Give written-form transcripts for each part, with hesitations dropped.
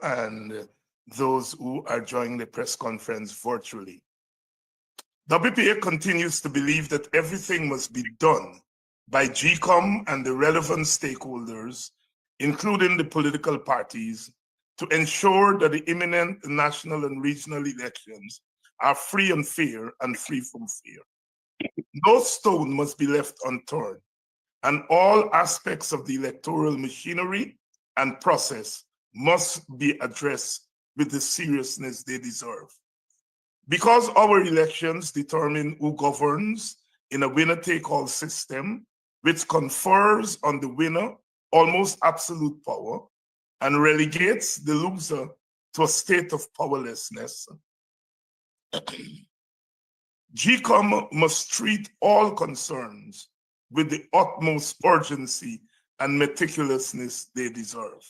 and those who are joining the press conference virtually. WPA continues to believe that everything must be done by GCOM and the relevant stakeholders, including the political parties, to ensure that the imminent national and regional elections are free and fair and free from fear. No stone must be left unturned, and all aspects of the electoral machinery and process must be addressed with the seriousness they deserve. Because our elections determine who governs in a winner-take-all system, which confers on the winner almost absolute power and relegates the loser to a state of powerlessness, GCOM must treat all concerns with the utmost urgency and meticulousness they deserve.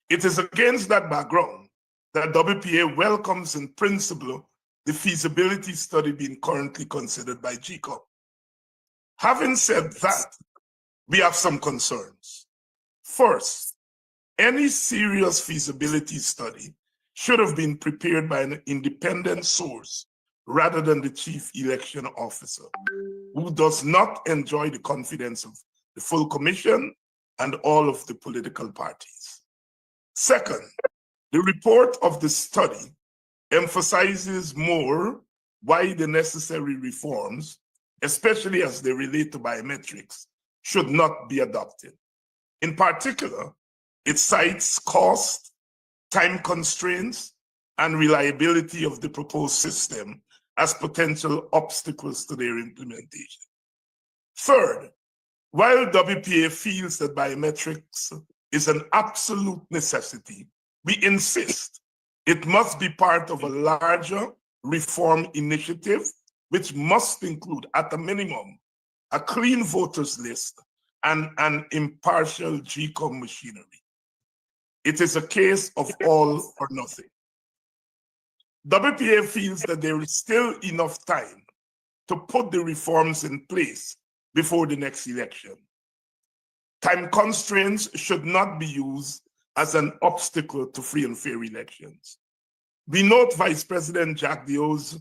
It is against that background that WPA welcomes in principle the feasibility study being currently considered by GCOM. Having said that, we have some concerns. First, any serious feasibility study should have been prepared by an independent source rather than the chief election officer, who does not enjoy the confidence of the full commission and all of the political parties. Second, the report of the study emphasizes more why the necessary reforms, especially as they relate to biometrics, should not be adopted. In particular, it cites cost, time constraints, and reliability of the proposed system as potential obstacles to their implementation. Third, while WPA feels that biometrics is an absolute necessity, we insist it must be part of a larger reform initiative, which must include, at a minimum, a clean voters list and an impartial GCOM machinery. It is a case of all or nothing. WPA feels that there is still enough time to put the reforms in place before the next election. Time constraints should not be used as an obstacle to free and fair elections. We note Vice President Jack Deo's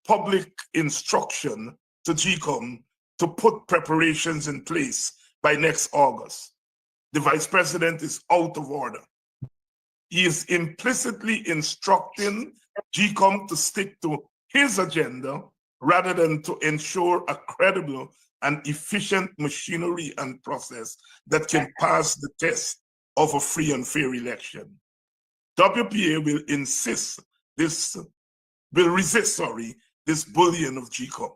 public instruction to GCOM to put preparations in place by next August. The Vice President is out of order. He is implicitly instructing GCOM to stick to his agenda rather than to ensure a credible and efficient machinery and process that can pass the test of a free and fair election. WPA will resist this bullying of GCOM.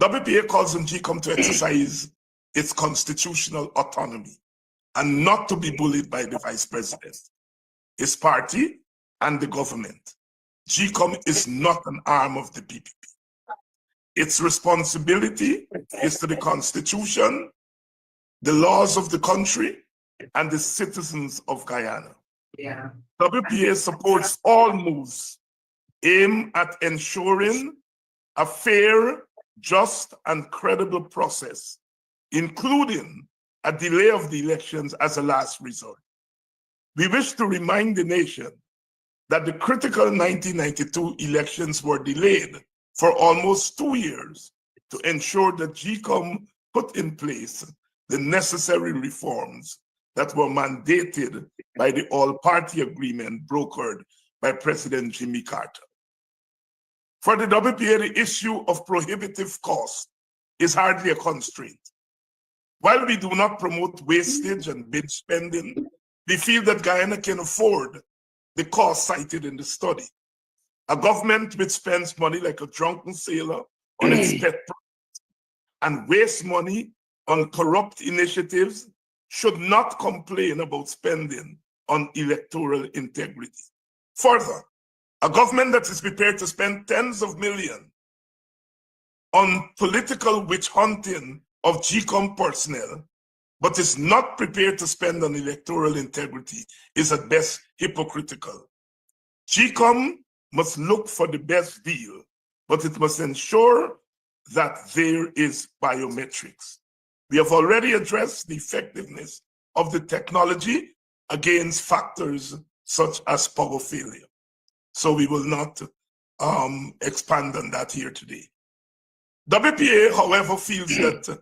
WPA calls on GCOM to exercise its constitutional autonomy and not to be bullied by the Vice President, his party, and the government. GCOM is not an arm of the PPP. Its responsibility is to the Constitution, the laws of the country, and the citizens of Guyana. Yeah. WPA supports all moves aimed at ensuring a fair, just, and credible process, including a delay of the elections as a last resort. We wish to remind the nation that the critical 1992 elections were delayed for almost 2 years to ensure that GCOM put in place the necessary reforms that were mandated by the all-party agreement brokered by President Jimmy Carter. For the WPA, the issue of prohibitive cost is hardly a constraint. While we do not promote wastage and binge spending, we feel that Guyana can afford the cost cited in the study. A government which spends money like a drunken sailor on its pet projects and wastes money on corrupt initiatives should not complain about spending on electoral integrity. Further, a government that is prepared to spend tens of millions on political witch hunting of GCOM personnel, but is not prepared to spend on electoral integrity, is at best hypocritical. GCOM must look for the best deal, but it must ensure that there is biometrics. We have already addressed the effectiveness of the technology against factors such as power failure. So we will not expand on that here today. WPA, however, feels that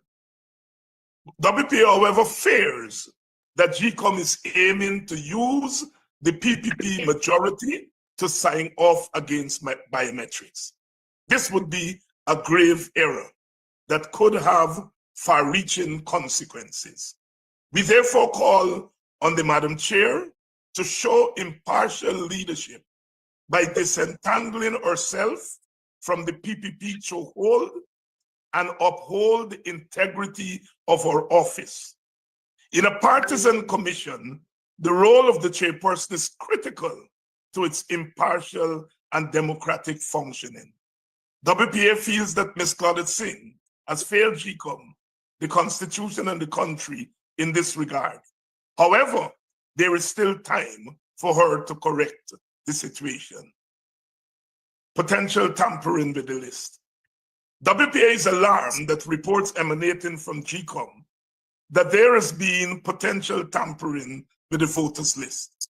WPA, however, fears that GCOM is aiming to use the PPP majority to sign off against biometrics. This would be a grave error that could have far-reaching consequences. We therefore call on the Madam Chair to show impartial leadership by disentangling herself from the PPP chokehold and uphold the integrity of our office. In a partisan commission, the role of the chairperson is critical to its impartial and democratic functioning. WPA feels that Ms. Claudette Singh has failed GCOM, the Constitution, and the country in this regard. However, there is still time for her to correct the situation. Potential tampering with the list. WPA is alarmed that reports emanating from GCOM that there has been potential tampering with the voters list.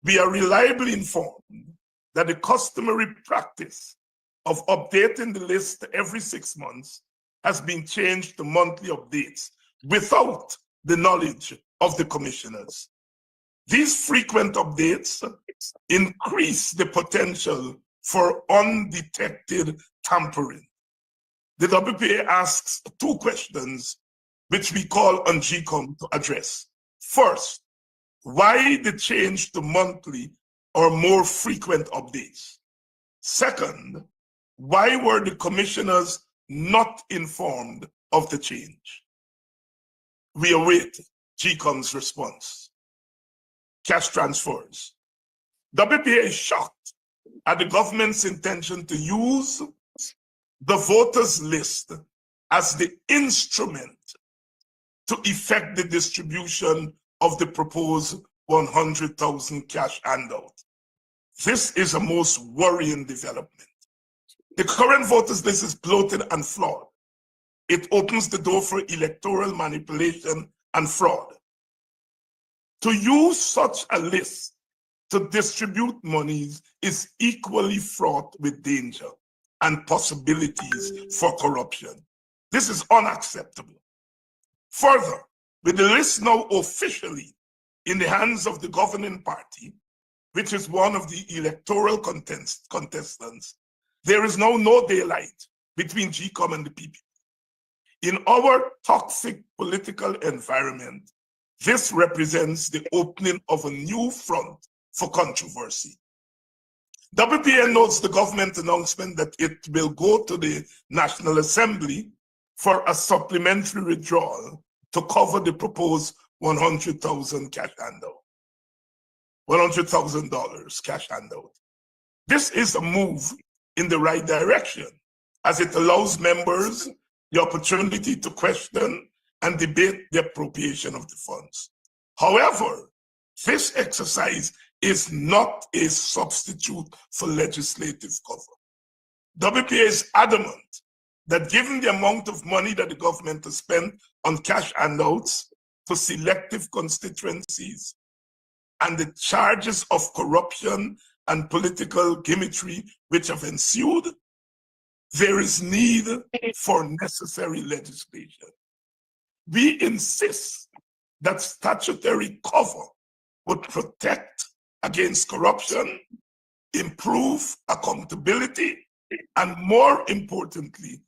We are reliably informed that the customary practice of updating the list every 6 months has been changed to monthly updates without the knowledge of the commissioners. These frequent updates increase the potential for undetected tampering. The WPA asks 2 questions which we call on GCOM to address. First, why the change to monthly or more frequent updates? Second, why were the commissioners not informed of the change? We await GCOM's response. Cash transfers. WPA is shocked at the government's intention to use the voters list as the instrument to effect the distribution of the proposed 100,000 cash handout. This is a most worrying development. The current voters list is bloated and flawed. It opens the door for electoral manipulation and fraud. To use such a list to distribute monies is equally fraught with danger and possibilities for corruption. This is unacceptable. Further, with the list now officially in the hands of the governing party, which is one of the electoral contestants, there is now no daylight between GCOM and the PPP. In our toxic political environment, this represents the opening of a new front for controversy. WPA notes the government announcement that it will go to the National Assembly for a supplementary withdrawal to cover the proposed 100,000 cash handout. $100,000 cash handout. This is a move in the right direction, as it allows members the opportunity to question and debate the appropriation of the funds. However, this exercise is not a substitute for legislative cover. WPA is adamant that given the amount of money that the government has spent on cash handouts to selective constituencies and the charges of corruption and political gimmickry which have ensued, there is need for necessary legislation. We insist that statutory cover would protect against corruption, improve accountability, and more importantly,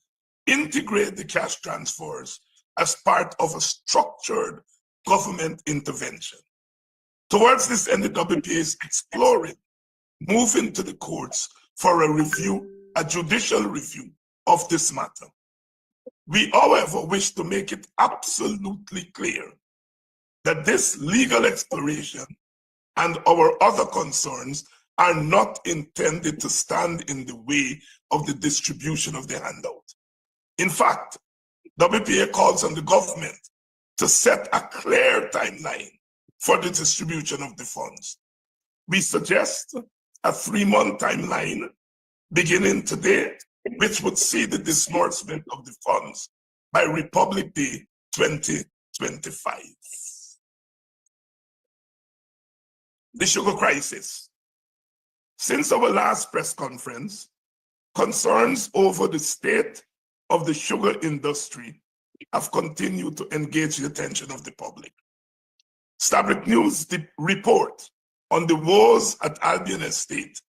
integrate the cash transfers as part of a structured government intervention. Towards this end, the WPA is exploring moving to the courts for a review, a judicial review of this matter. We, however, wish to make it absolutely clear that this legal exploration and our other concerns are not intended to stand in the way of the distribution of the handout. In fact, WPA calls on the government to set a clear timeline for the distribution of the funds. We suggest a 3-month timeline beginning today, which would see the disbursement of the funds by Republic Day 2025. The sugar crisis. Since our last press conference, concerns over the state of the sugar industry have continued to engage the attention of the public. Stablic News' report on the woes at Albion Estate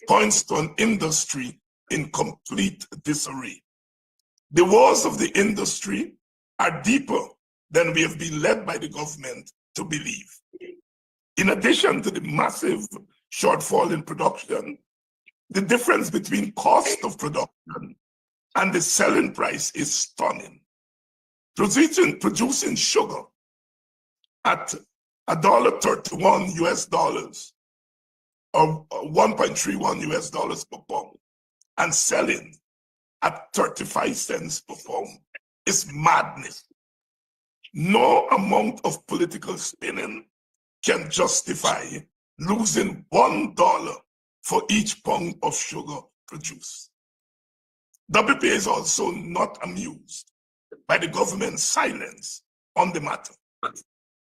points to an industry in complete disarray. The woes of the industry are deeper than we have been led by the government to believe. In addition to the massive shortfall in production, the difference between cost of production and the selling price is stunning. Producing sugar at $1.31 US dollars or $1.31 US dollars per pound and selling at 35 cents per pound is madness. No amount of political spinning can justify losing $1 for each pound of sugar produced. WPA is also not amused by the government's silence on the matter.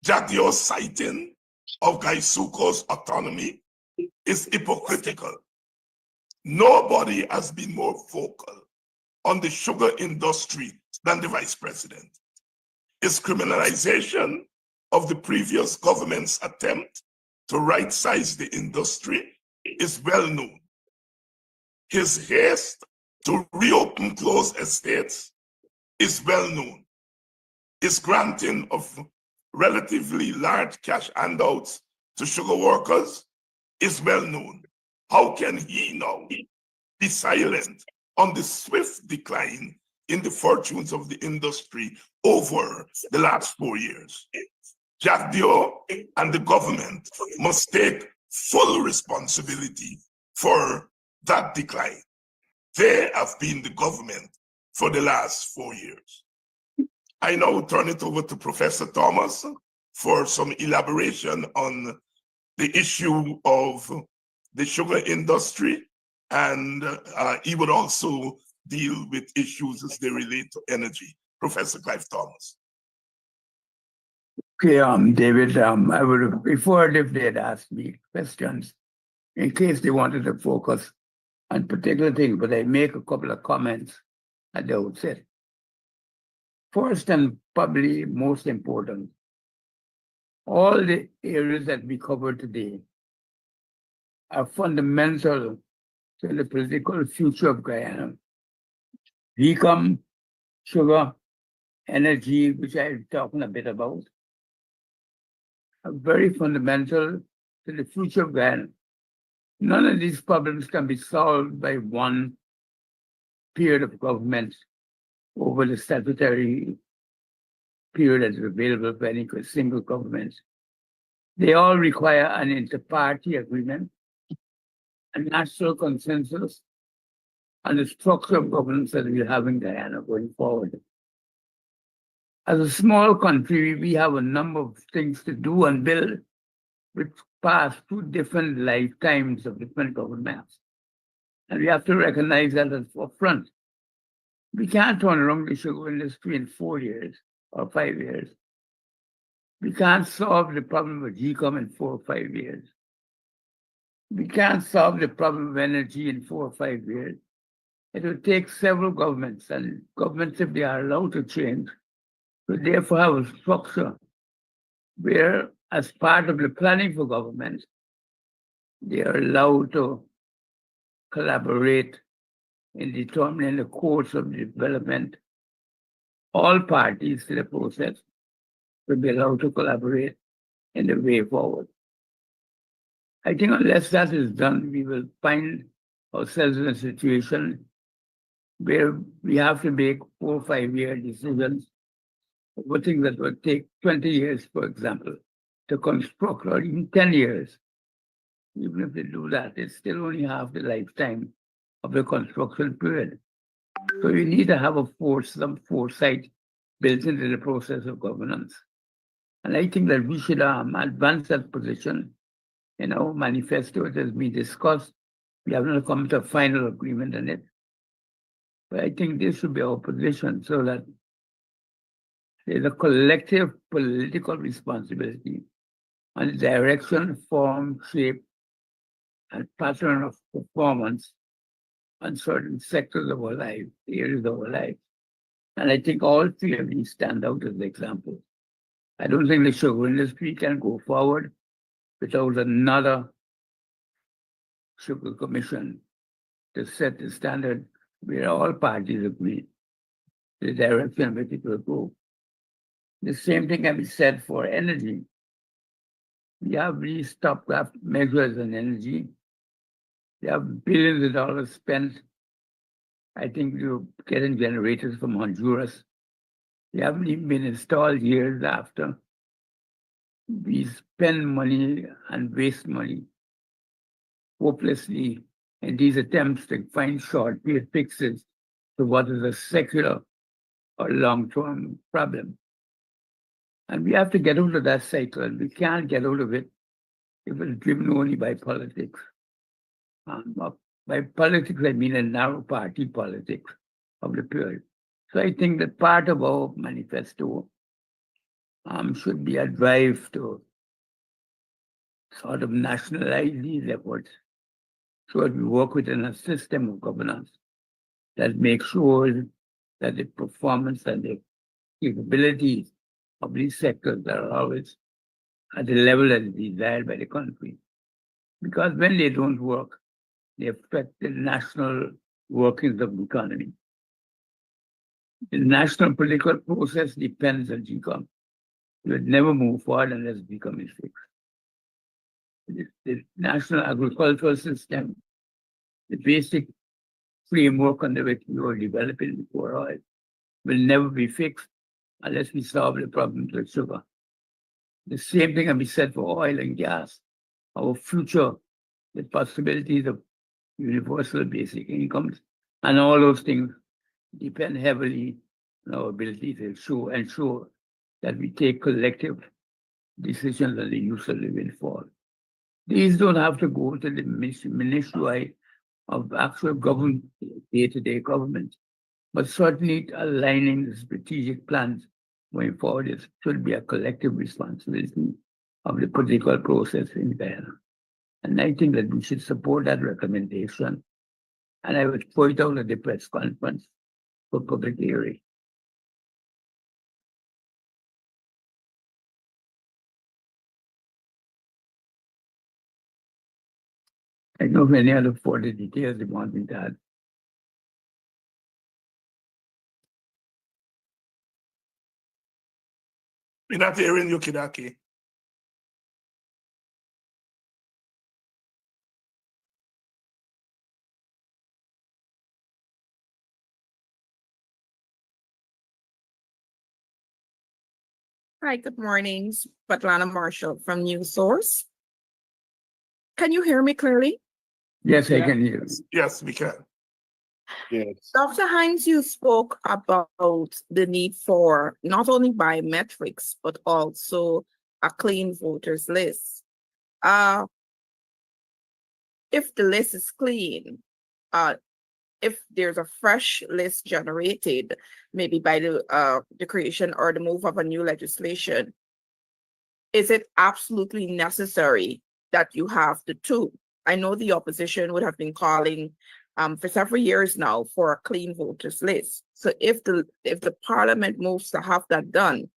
Jack Dio's citing of Gaisuko's autonomy is hypocritical. Nobody has been more vocal on the sugar industry than the vice president. His criminalization of the previous government's attempt to right-size the industry is well known. His haste to reopen closed estates is well known. His granting of relatively large cash handouts to sugar workers is well known. How can he now be silent on the swift decline in the fortunes of the industry over the last 4 years? Jack Dio and the government must take full responsibility for that decline. They have been the government for the last 4 years. I now turn it over to Professor Thomas for some elaboration on the issue of the sugar industry, and he would also deal with issues as they relate to energy. Professor Clive Thomas. Okay, David, I would have, before if they had asked me questions, in case they wanted to focus on particular things, but I make a couple of comments at the outset. First, and probably most important, all the areas that we covered today are fundamental to the political future of Guyana. Decom, sugar, energy, which I'm talking a bit about, are very fundamental to the future of Guyana. None of these problems can be solved by one period of government over the statutory period that is available for any single government. They all require an inter-party agreement, a national consensus, and the structure of governance that we have in Guyana going forward. As a small country, we have a number of things to do and build, which pass through different lifetimes of different governments. And we have to recognize that as upfront. We can't turn around the sugar industry in 4 years or 5 years. We can't solve the problem of GCOM in 4 or 5 years. We can't solve the problem of energy in 4 or 5 years. It will take several governments, and governments, if they are allowed to change, will therefore have a structure where, as part of the planning for government, they are allowed to collaborate in determining the course of development. All parties to the process will be allowed to collaborate in the way forward. I think unless that is done, we will find ourselves in a situation where we have to make 4 or 5 year decisions over things that would take 20 years, for example, to construct, or even 10 years. Even if they do that, it's still only half the lifetime of the construction period. So you need to have some foresight built into the process of governance. And I think that we should advance that position in our manifesto. It has been discussed. We have not come to a final agreement on it. But I think this should be our position, so that there's a collective political responsibility on the direction, form, shape, and pattern of performance on certain sectors of our life, areas of our life. And I think all three of these stand out as examples. I don't think the sugar industry can go forward without another sugar commission to set the standard where all parties agree the direction which it will go. The same thing can be said for energy. We have these stopgap measures on energy. We have billions of dollars spent. I think you're getting generators from Honduras. They haven't even been installed years after. We spend money and waste money hopelessly in these attempts to find short-term fixes to what is a secular or long-term problem. And we have to get out of that cycle. And we can't get out of it if it's driven only by politics. By politics, I mean a narrow party politics of the period. So I think that part of our manifesto should be a drive to sort of nationalize these efforts so that we work within a system of governance that makes sure that the performance and the capabilities of these sectors are always at the level that is desired by the country. Because when they don't work, they affect the national workings of the economy. The national political process depends on GCOM. You would never move forward unless GCOM is fixed. The national agricultural system, the basic framework under which we were developing before oil, will never be fixed unless we solve the problems with sugar. The same thing can be said for oil and gas. Our future, the possibilities of universal basic incomes, and all those things depend heavily on our ability to ensure that we take collective decisions on the use of the windfall. These don't have to go to the minutiae of actual government, day-to-day government, but certainly aligning the strategic plans going forward should be a collective responsibility of the political process in Guyana. And I think that we should support that recommendation. And I would point out at the press conference for public hearing. I don't know if any other further details you want me to add. We're not hearing you, Kidaki. Hi, good morning. Svetlana Marshall from News Source. Can you hear me clearly? Yes, I can hear you. Yes, we can. Yes. Dr. Hines, you spoke about the need for not only biometrics, but also a clean voters list. If the list is clean, if there's a fresh list generated, maybe by the creation or the move of a new legislation, is it absolutely necessary that you have the two? I know the opposition would have been calling for several years now for a clean voters list. So if the parliament moves to have that done,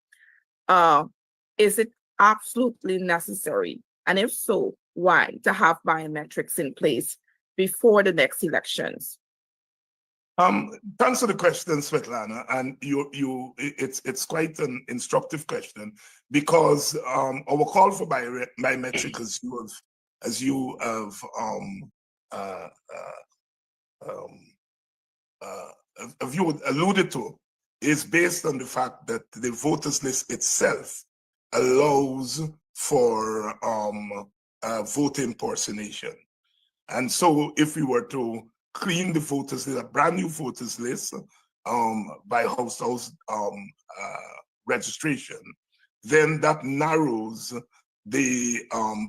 is it absolutely necessary? And if so, why to have biometrics in place before the next elections? Thanks for the question, Svetlana, and it's quite an instructive question because our call for biometric, as you have alluded to, is based on the fact that the voters list itself allows for voter impersonation, and so if we were to clean the voters list, a brand new voters list by house registration, then that narrows the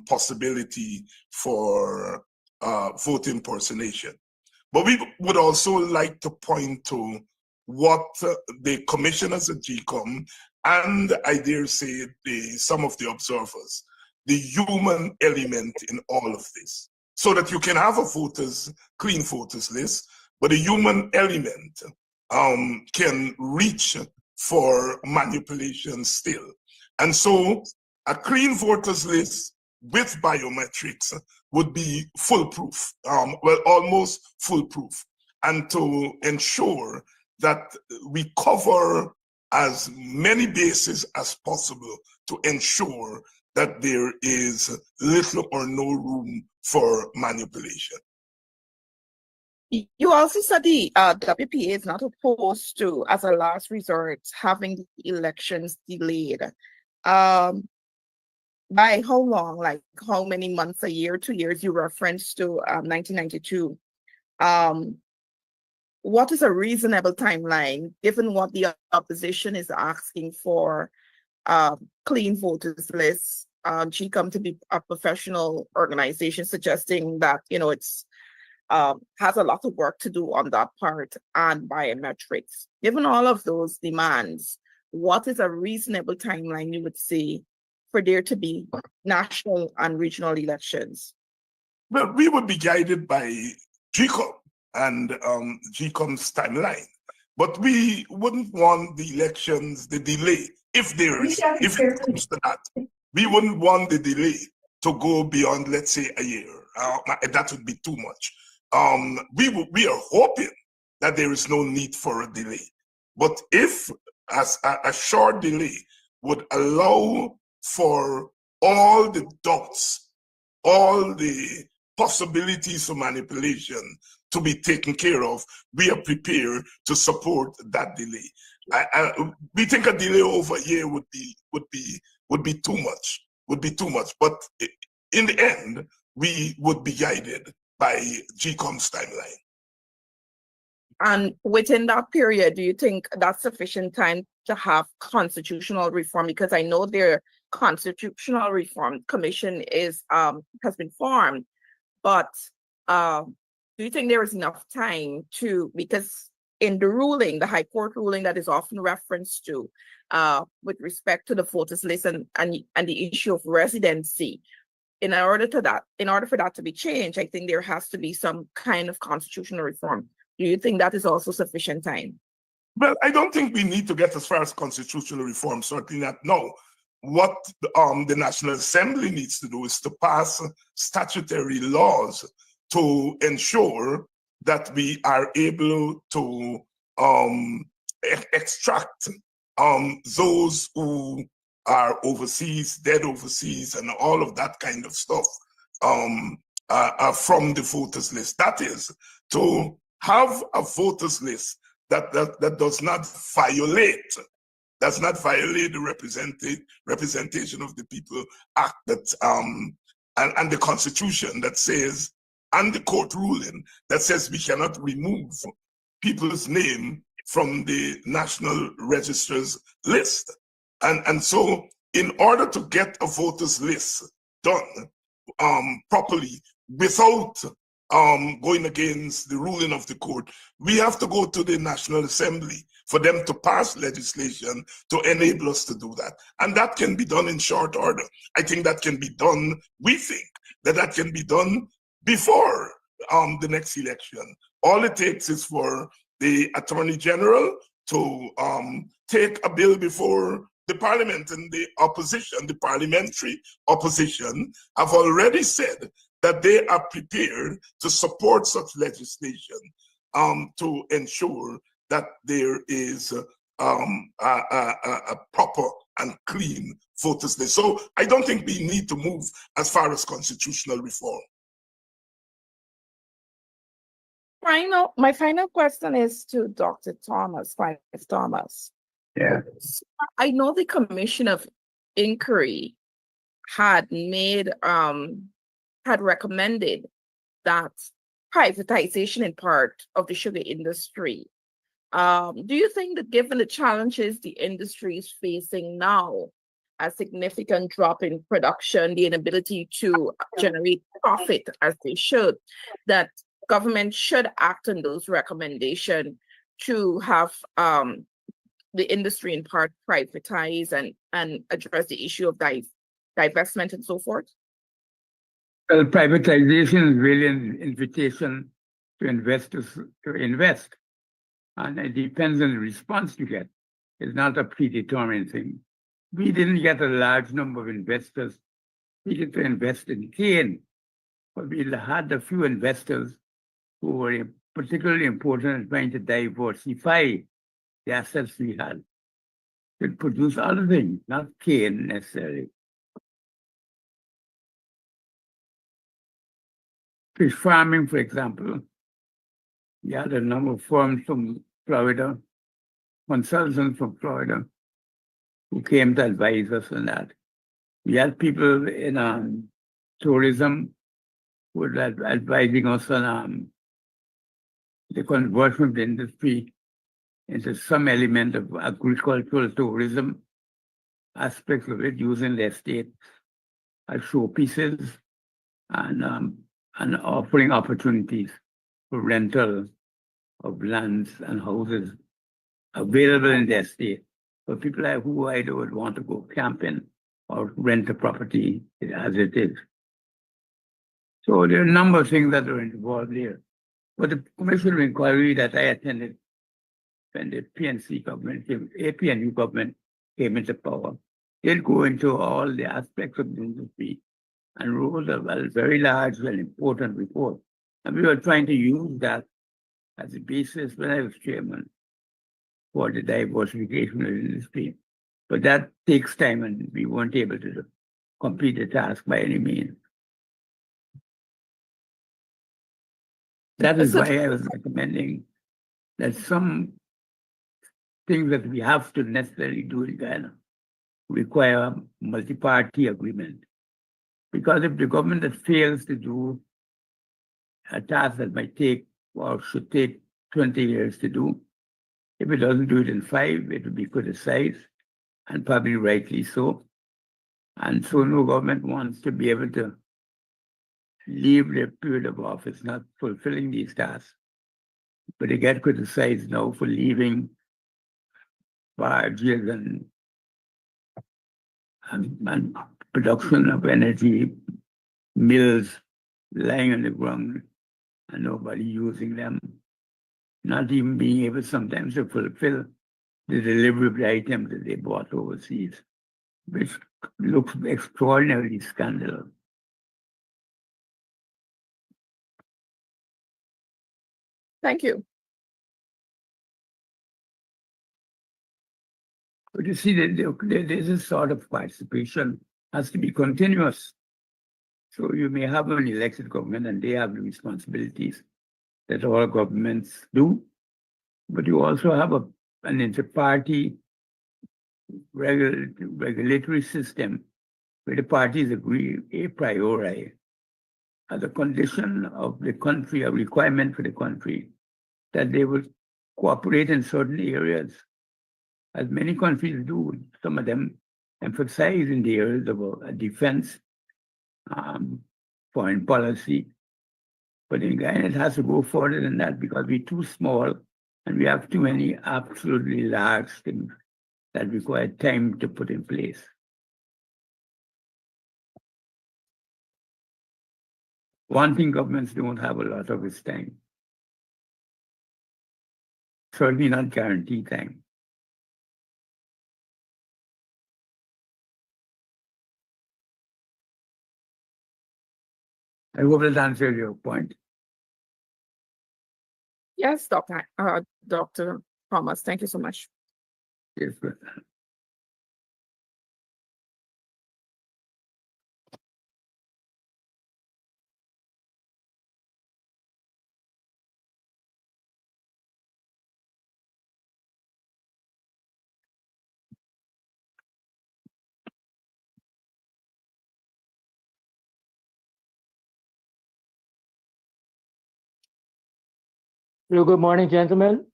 possibility for voter impersonation. But we would also like to point to what the commissioners at GCOM and I dare say some of the observers the human element in all of this, so that you can have a clean voters list, but the human element can reach for manipulation still. And so a clean voters list with biometrics would be foolproof, well, almost foolproof, and to ensure that we cover as many bases as possible to ensure that there is little or no room for manipulation. You also said the WPA is not opposed to, as a last resort, having the elections delayed. By how long, like how many months, a year, 2 years? You referenced to 1992. What is a reasonable timeline, given what the opposition is asking for? Clean voters list, GCOM to be a professional organization, suggesting that it's has a lot of work to do on that part, and biometrics. Given all of those demands, what is a reasonable timeline you would see for there to be national and regional elections? Well, we would be guided by GCOM and GCOM's timeline, but we wouldn't want the elections, the delay, if it comes to that, we wouldn't want the delay to go beyond, let's say, a year. That would be too much. We are hoping that there is no need for a delay, but if as a short delay would allow for all the doubts, all the possibilities for manipulation to be taken care of, we are prepared to support that delay. We think a delay over a year would be too much. But in the end, we would be guided by GCOM's timeline. And within that period, do you think that's sufficient time to have constitutional reform? Because I know their constitutional reform commission has been formed, but do you think there is enough time to, because in the ruling, the High Court ruling that is often referenced to with respect to the voters list and the issue of residency, in order for that to be changed, I think there has to be some kind of constitutional reform. Do you think that is also sufficient time? Well, I don't think we need to get as far as constitutional reform, certainly not. No. What the National Assembly needs to do is to pass statutory laws to ensure that we are able to extract those who are overseas, dead overseas, and all of that kind of stuff from the voters list. That is, to have a voters list that does not violate the representation of the people act and the constitution that says, and the court ruling that says we cannot remove people's name from the National Register's list. And so in order to get a voters list done properly without going against the ruling of the court, we have to go to the National Assembly for them to pass legislation to enable us to do that. And that can be done in short order. I think that can be done, we think that can be done before the next election. All it takes is for the Attorney General to take a bill before the Parliament, and the opposition, the parliamentary opposition, have already said that they are prepared to support such legislation to ensure that there is a proper and clean voters list. So I don't think we need to move as far as constitutional reform. My final question is to Dr. Thomas, Thomas. Yeah. So I know the Commission of Inquiry had recommended that privatization in part of the sugar industry. Do you think that given the challenges the industry is facing now, a significant drop in production, the inability to generate profit as they should, that government should act on those recommendations to have the industry in part privatize and address the issue of divestment and so forth? Well, privatization is really an invitation to investors to invest. And it depends on the response you get. It's not a predetermined thing. We didn't get a large number of investors seeking to invest in cane, but we had a few investors who were particularly important in trying to diversify the assets we had to produce other things, not cane necessarily. Fish farming, for example, we had a number of firms from Florida, consultants from Florida, who came to advise us on that. We had people in tourism who were advising us on the conversion of the industry into some element of agricultural tourism, aspects of it, using their estate as showpieces and offering opportunities for rental of lands and houses available in their state for people who either would want to go camping or rent a property as it is. So there are a number of things that are involved here. But the commission of inquiry that I attended when the PNC government, APNU government came into power, did go into all the aspects of the industry and wrote a very large and important report. And we were trying to use that as a basis when I was chairman for the diversification of the industry. But that takes time and we weren't able to complete the task by any means. That is why I was recommending that some things that we have to necessarily do in Ghana require a multi-party agreement. Because if the government that fails to do a task that might take or should take 20 years to do, if it doesn't do it in 5, it will be criticized, and probably rightly so. And so no government wants to be able to leave their period of office not fulfilling these tasks. But they get criticized now for leaving barges and production of energy, mills lying on the ground and nobody using them, not even being able sometimes to fulfill the delivery of the items that they bought overseas, which looks extraordinarily scandalous. Thank you. But you see, there's a sort of participation has to be continuous. So you may have an elected government and they have the responsibilities that all governments do, but you also have an inter-party regulatory system where the parties agree a priori as a condition of the country, a requirement for the country, that they will cooperate in certain areas, as many countries do. Some of them emphasize in the areas of defense, foreign policy. But in Ghana, it has to go further than that because we're too small and we have too many absolutely large things that require time to put in place. One thing governments don't have a lot of is time. Certainly not guaranteed time. I hope that answers your point. Yes, Dr. Thomas, thank you so much. Yes, but Hello, good morning, gentlemen.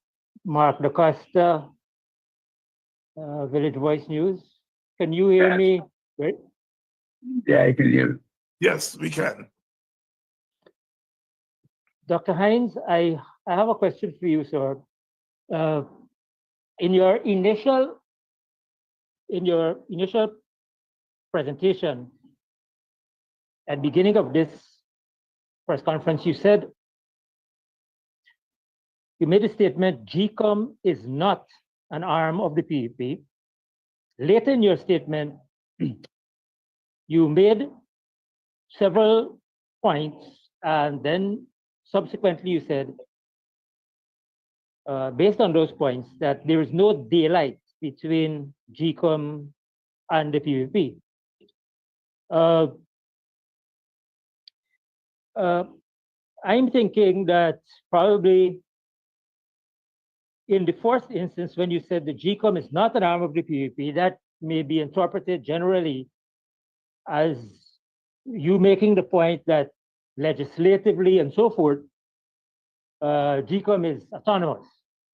Mark DaCosta, Village Voice News. Can you hear me? Right? yeah, I can hear. Yes, we can. Dr. Hines, I have a question for you, sir. In your initial presentation, at the beginning of this press conference, you made a statement, GCOM is not an arm of the PUP. Later in your statement, you made several points, and then subsequently you said, based on those points, that there is no daylight between GCOM and the PUP. I'm thinking that probably in the first instance, when you said the GCOM is not an arm of the PUP, that may be interpreted generally as you making the point that legislatively and so forth, GCOM is autonomous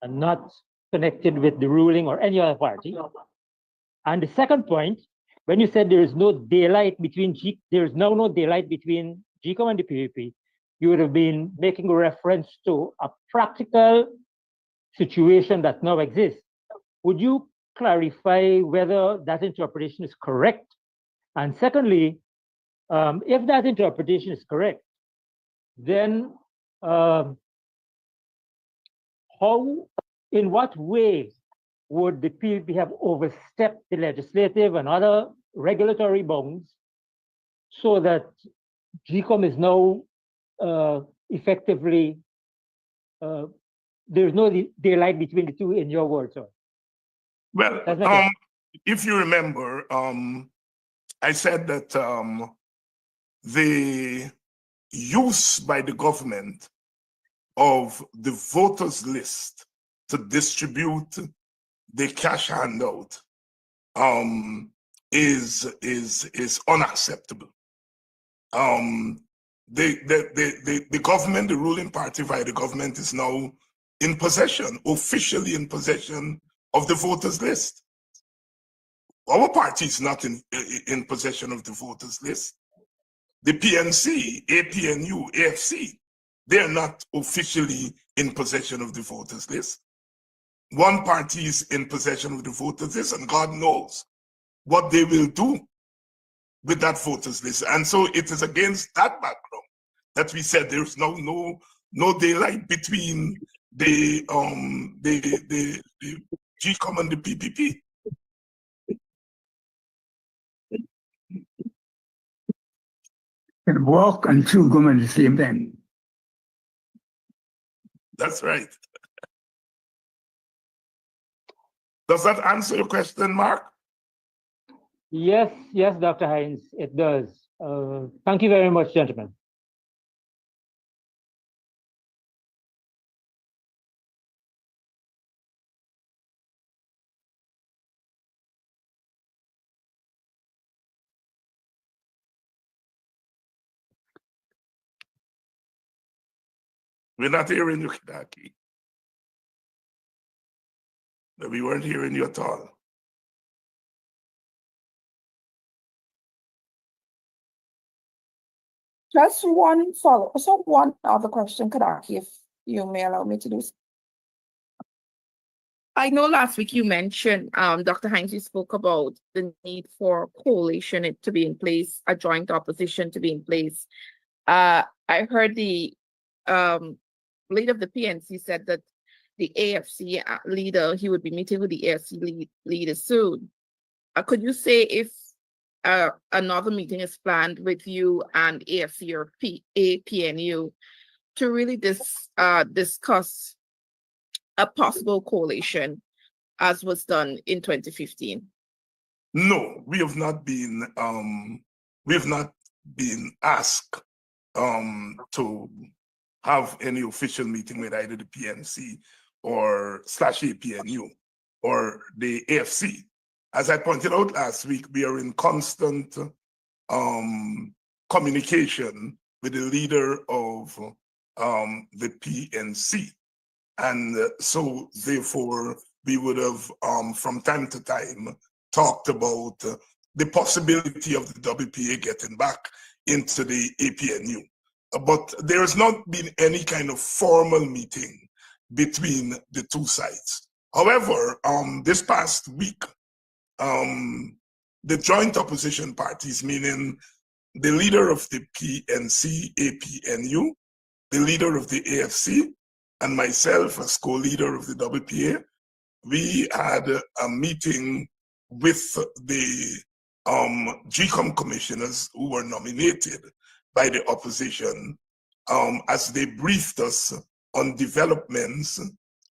and not connected with the ruling or any other party. And the second point, when you said there is no daylight between there is now no daylight between GCOM and the PUP, you would have been making a reference to a practical situation that now exists. Would you clarify whether that interpretation is correct? And secondly, if that interpretation is correct, then in what way would the PUP have overstepped the legislative and other regulatory bounds so that GCOM is now effectively, there's no daylight between the two, in your words, sir? Well, if you remember, I said that the use by the government of the voters list to distribute the cash handout is unacceptable. The government, the ruling party via the government, is now in possession, officially in possession of the voters list. Our party is not in possession of the voters list. The PNC, APNU, AFC, they're not officially in possession of the voters list. One party is in possession of the voters list, and God knows what they will do with that voters list. And so it is against that background that we said there's no daylight between the GCOM and the PPP. Can walk and chew gum at the same time. That's right. Does that answer your question, Mark? Yes, Dr. Hines, it does. Thank you very much, gentlemen. We're not hearing you, Kidaki. We weren't hearing you at all. Just one follow, so one other question, Kadaki, if you may allow me to do so. I know last week you mentioned, Dr. Hines, you spoke about the need for coalition to be in place, a joint opposition to be in place. I heard the leader of the PNC said that the AFC leader, he would be meeting with the AFC leader soon. Could you say if another meeting is planned with you and AFC or APNU to really discuss a possible coalition as was done in 2015? No, we have not been asked to have any official meeting with either the PNC or /APNU or the AFC. As I pointed out last week, we are in constant communication with the leader of the PNC. And so therefore, we would have from time to time talked about the possibility of the WPA getting back into the APNU. But there has not been any kind of formal meeting between the two sides. However, this past week, the joint opposition parties, meaning the leader of the PNC, APNU, the leader of the AFC, and myself as co-leader of the WPA, we had a meeting with the GCOM commissioners who were nominated by the opposition as they briefed us on developments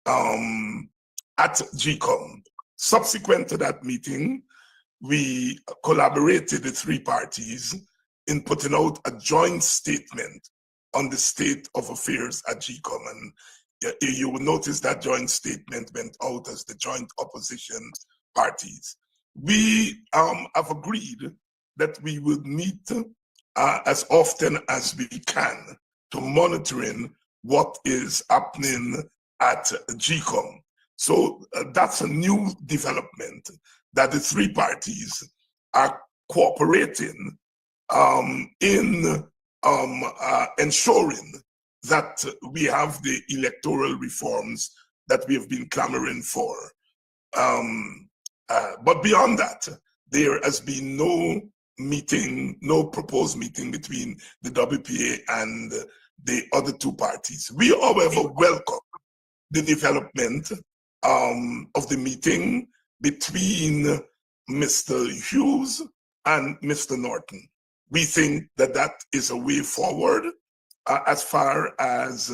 at GCOM. Subsequent to that meeting, we collaborated, the three parties, in putting out a joint statement on the state of affairs at GCOM. And you will notice that joint statement went out as the joint opposition parties. We have agreed that we will meet as often as we can to monitoring what is happening at GCOM. So that's a new development, that the three parties are cooperating in ensuring that we have the electoral reforms that we have been clamoring for. But beyond that, there has been no meeting, no proposed meeting between the WPA and the other two parties. We, however, welcome the development of the meeting between Mr. Hughes and Mr. Norton. We think that that is a way forward as far as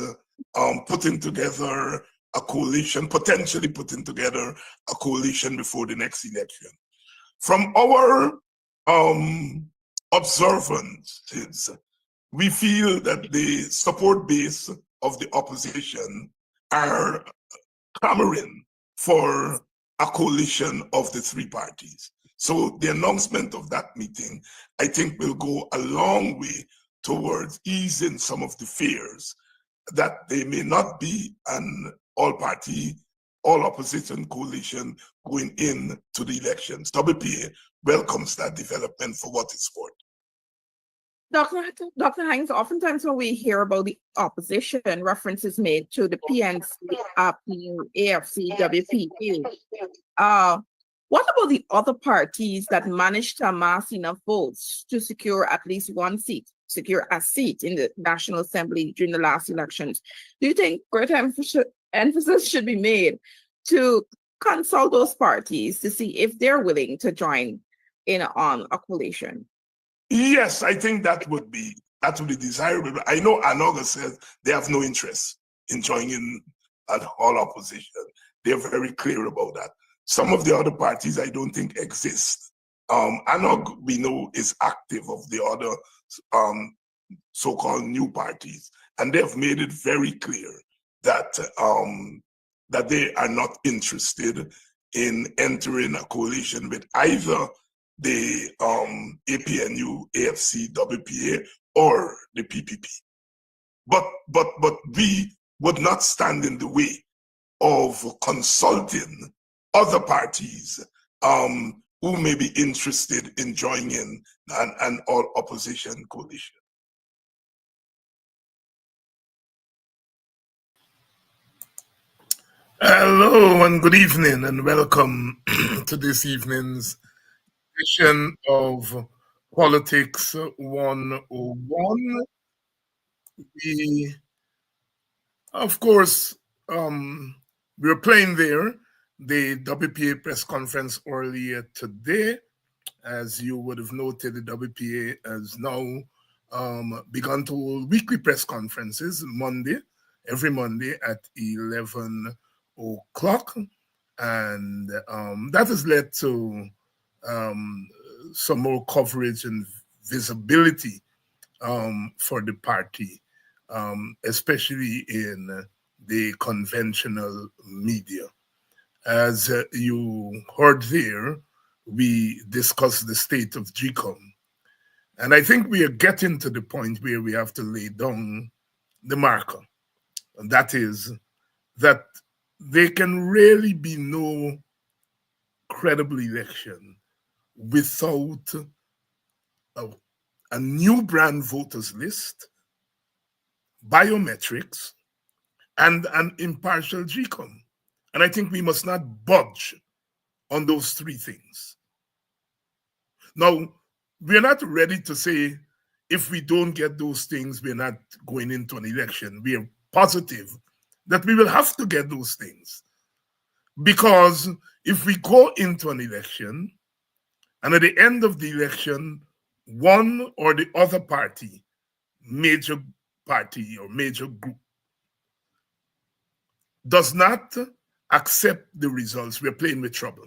putting together a coalition, potentially putting together a coalition before the next election. From our observances, we feel that the support base of the opposition are clamoring for a coalition of the three parties. So the announcement of that meeting, I think, will go a long way towards easing some of the fears that there may not be an all-party, all-opposition coalition going into the elections. WPA welcomes that development for what it's worth. Dr. Hines, oftentimes when we hear about the opposition, references made to the PNC, AFC, WPA. What about the other parties that managed to amass enough votes to secure at least one seat, secure a seat in the National Assembly during the last elections? Do you think greater emphasis should be made to consult those parties to see if they're willing to join in on a coalition? Yes, I think that would be desirable. I know Anoga says they have no interest in joining an all opposition. They're very clear about that. Some of the other parties I don't think exist. Anog, we know, is active of the other so-called new parties, and they've made it very clear that that they are not interested in entering a coalition with either the APNU, AFC, WPA, or the PPP. But we would not stand in the way of consulting other parties who may be interested in joining an all-opposition coalition. Hello and good evening and welcome to this evening's edition of Politics 101. We, of course, we were playing there the WPA press conference earlier today. As you would have noted, the WPA has now begun to hold weekly press conferences every Monday at 11 o'clock. And that has led to some more coverage and visibility for the party, especially in the conventional media. As you heard there, we discussed the state of GCOM. And I think we are getting to the point where we have to lay down the marker. And that is that there can really be no credible election without a new brand voters list, biometrics, and an impartial GCOM. And I think we must not budge on those three things. Now, we're not ready to say if we don't get those things, we're not going into an election. We are positive that we will have to get those things. Because if we go into an election, and at the end of the election, one or the other party, major party or major group, does not accept the results, we're playing with trouble.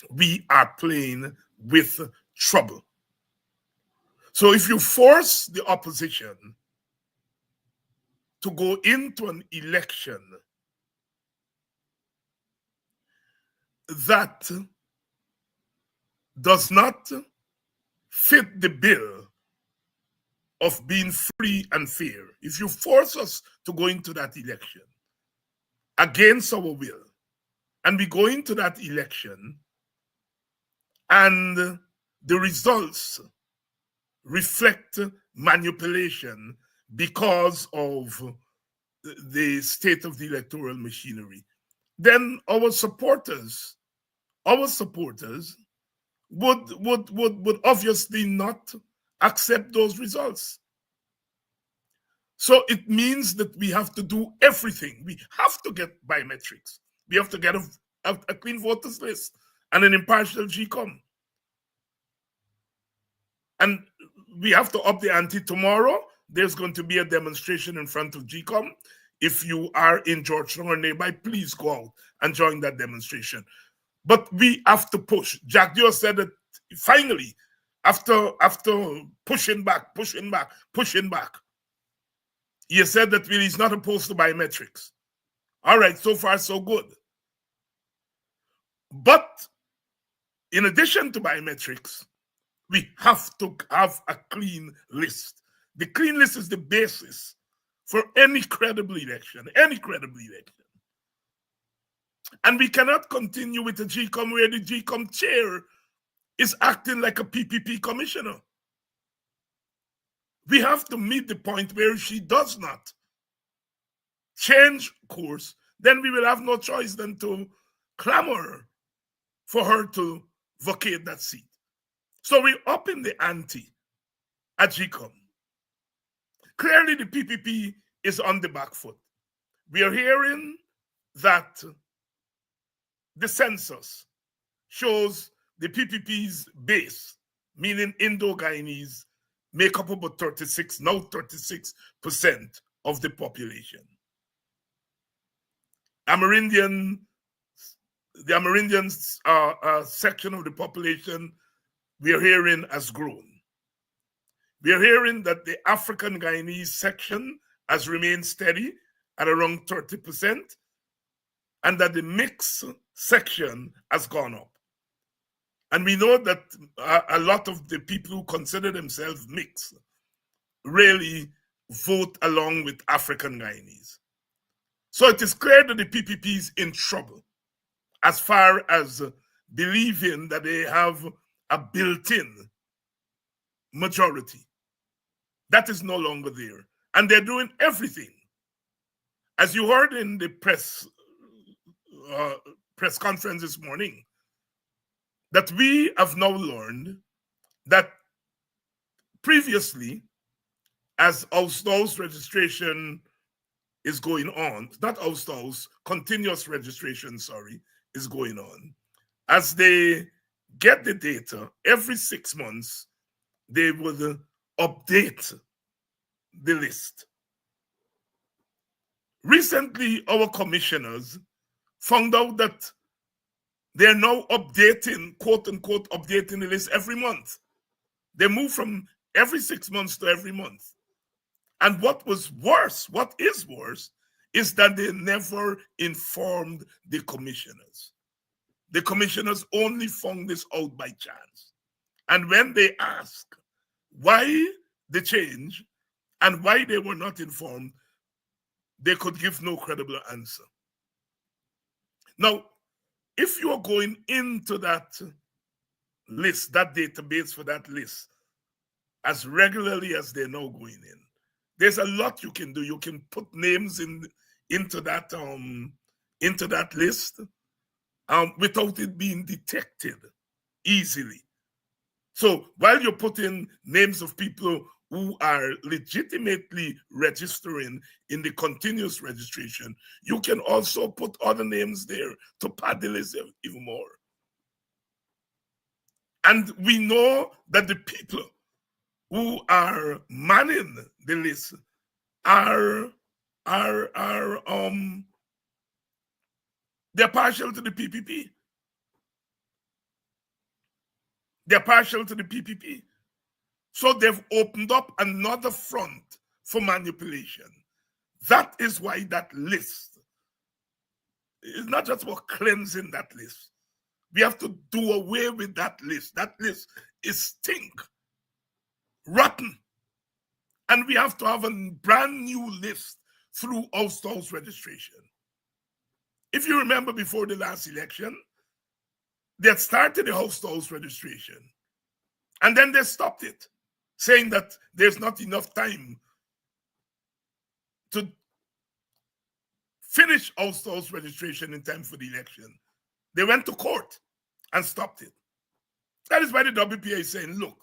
We are playing with trouble. So if you force the opposition to go into an election that does not fit the bill of being free and fair, if you force us to go into that election against our will, and we go into that election and the results reflect manipulation because of the state of the electoral machinery, then our supporters would obviously not accept those results. So it means that we have to do everything. We have to get biometrics. We have to get a clean voters list and an impartial GCOM. And we have to up the ante tomorrow. There's going to be a demonstration in front of GCOM. If you are in Georgetown or nearby, please go out and join that demonstration. But we have to push. Jack Dio said that finally, after pushing back, he said that really he's not opposed to biometrics. All right, so far so good. But in addition to biometrics, we have to have a clean list. The clean list is the basis for any credible election, And we cannot continue with the GCOM where the GCOM chair is acting like a PPP commissioner. We have to meet the point where she does not change course, then we will have no choice than to clamor for her to vacate that seat. So we're up in the ante at GCOM. Clearly, the PPP is on the back foot. We are hearing that the census shows the PPP's base, meaning Indo-Guyanese, make up about 36% of the population. The Amerindian section of the population we are hearing has grown. We are hearing that the African Guyanese section has remained steady at around 30%, and that the mixed section has gone up. And we know that a lot of the people who consider themselves mixed really vote along with African Guyanese. So it is clear that the PPP is in trouble as far as believing that they have a built-in majority. That is no longer there. And they're doing everything. As you heard in the press conference this morning, that we have now learned that previously, as house registration is going on, not house, continuous registration, is going on. As they get the data, every 6 months, they will update the list. Recently, our commissioners found out that they're now updating, quote unquote, updating the list every month. They move from every 6 months to every month. And what is worse, is that they never informed the commissioners. The commissioners only found this out by chance. And when they ask why the change and why they were not informed, they could give no credible answer. Now, if you are going into that list, that database for that list, as regularly as they're now going in, there's a lot you can do. You can put names into that list without it being detected easily. So while you put in names of people who are legitimately registering in the continuous registration, you can also put other names there to pad the list even more. And we know that the people who are manning the list are they're partial to the PPP. They're partial to the PPP. So they've opened up another front for manipulation. That is why that list is not just about cleansing that list. We have to do away with that list. That list is stink, rotten. And we have to have a brand new list through house-to-house registration. If you remember before the last election, they had started the house-to-house registration. And then they stopped it, saying that there's not enough time to finish house-to-house registration in time for the election. They went to court and stopped it. That is why the WPA is saying, look,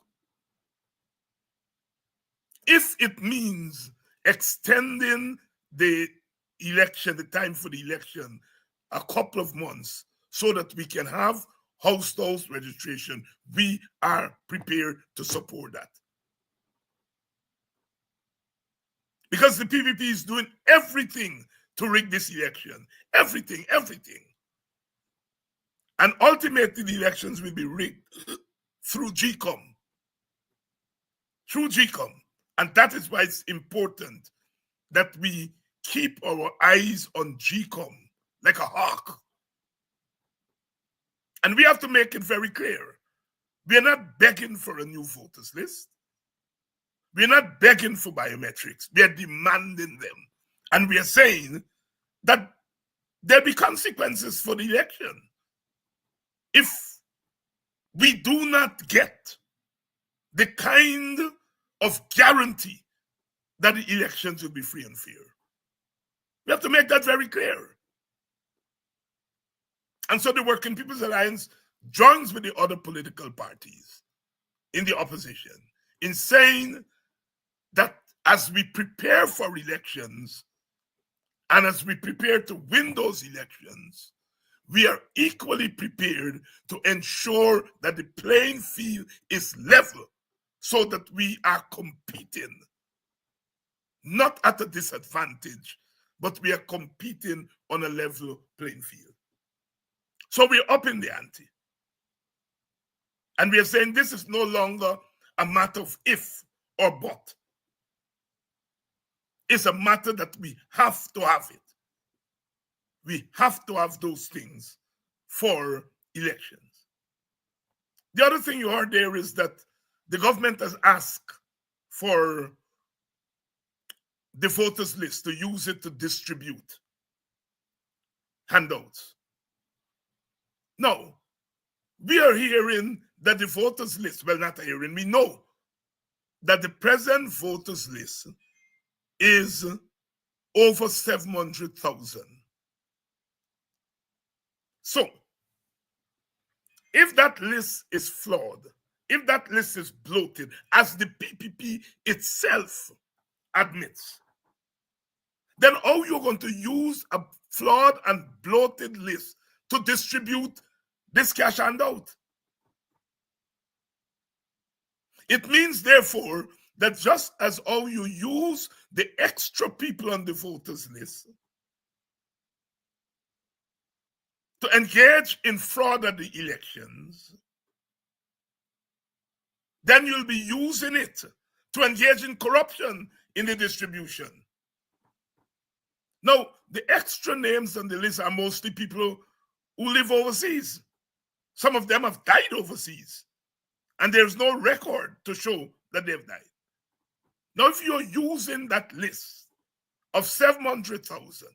if it means extending the election, the time for the election, a couple of months so that we can have house-to-house registration, we are prepared to support that. Because the PPP is doing everything to rig this election. Everything. And ultimately, the elections will be rigged through GCOM. And that is why it's important that we keep our eyes on GCOM like a hawk. And we have to make it very clear. We are not begging for a new voters list. We are not begging for biometrics. We are demanding them. And we are saying that there'll be consequences for the election if we do not get the kind of guarantee that the elections will be free and fair. We have to make that very clear. And so the Working People's Alliance joins with the other political parties in the opposition in saying that as we prepare for elections and as we prepare to win those elections, we are equally prepared to ensure that the playing field is level so that we are competing, not at a disadvantage, but we are competing on a level playing field. So we're upping the ante. And we are saying this is no longer a matter of if or but. It's a matter that we have to have it. We have to have those things for elections. The other thing you heard there is that the government has asked for the voters list to use it to distribute handouts. No, we are hearing that the voters list, well, not hearing, we know that the present voters list is over 700,000. So, if that list is flawed, if that list is bloated, as the PPP itself admits, then how are you going to use a flawed and bloated list to distribute this cash handout? It means, therefore, that just as how you use the extra people on the voters list to engage in fraud at the elections, then you'll be using it to engage in corruption in the distribution. Now, the extra names on the list are mostly people who live overseas. Some of them have died overseas, and there's no record to show that they've died. Now, if you're using that list of 700,000,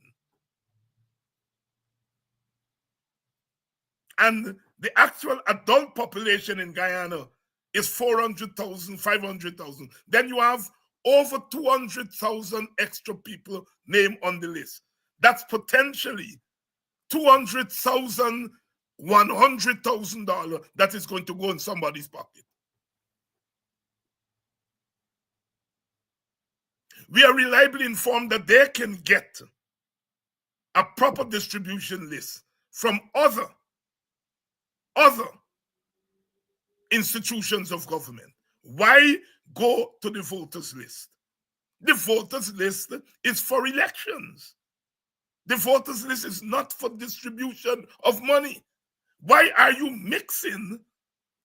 and the actual adult population in Guyana is 400,000, 500,000, then you have over 200,000 extra people named on the list. That's potentially $200,000, $100,000 that is going to go in somebody's pocket. we are reliably informed that they can get a proper distribution list from other institutions of government. Why go to the voters list? The voters list is for elections. The voters list is not for distribution of money. Why are you mixing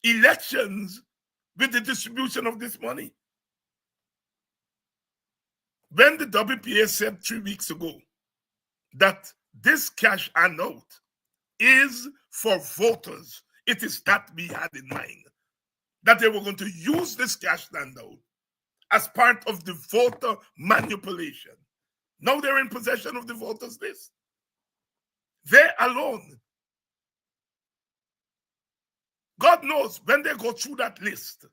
elections with the distribution of this money? When the WPA said 3 weeks ago that this cash handout is for voters, it is that we had in mind, that they were going to use this cash handout as part of the voter manipulation. Now they're in possession of the voters list. They alone. God knows when they go through that list,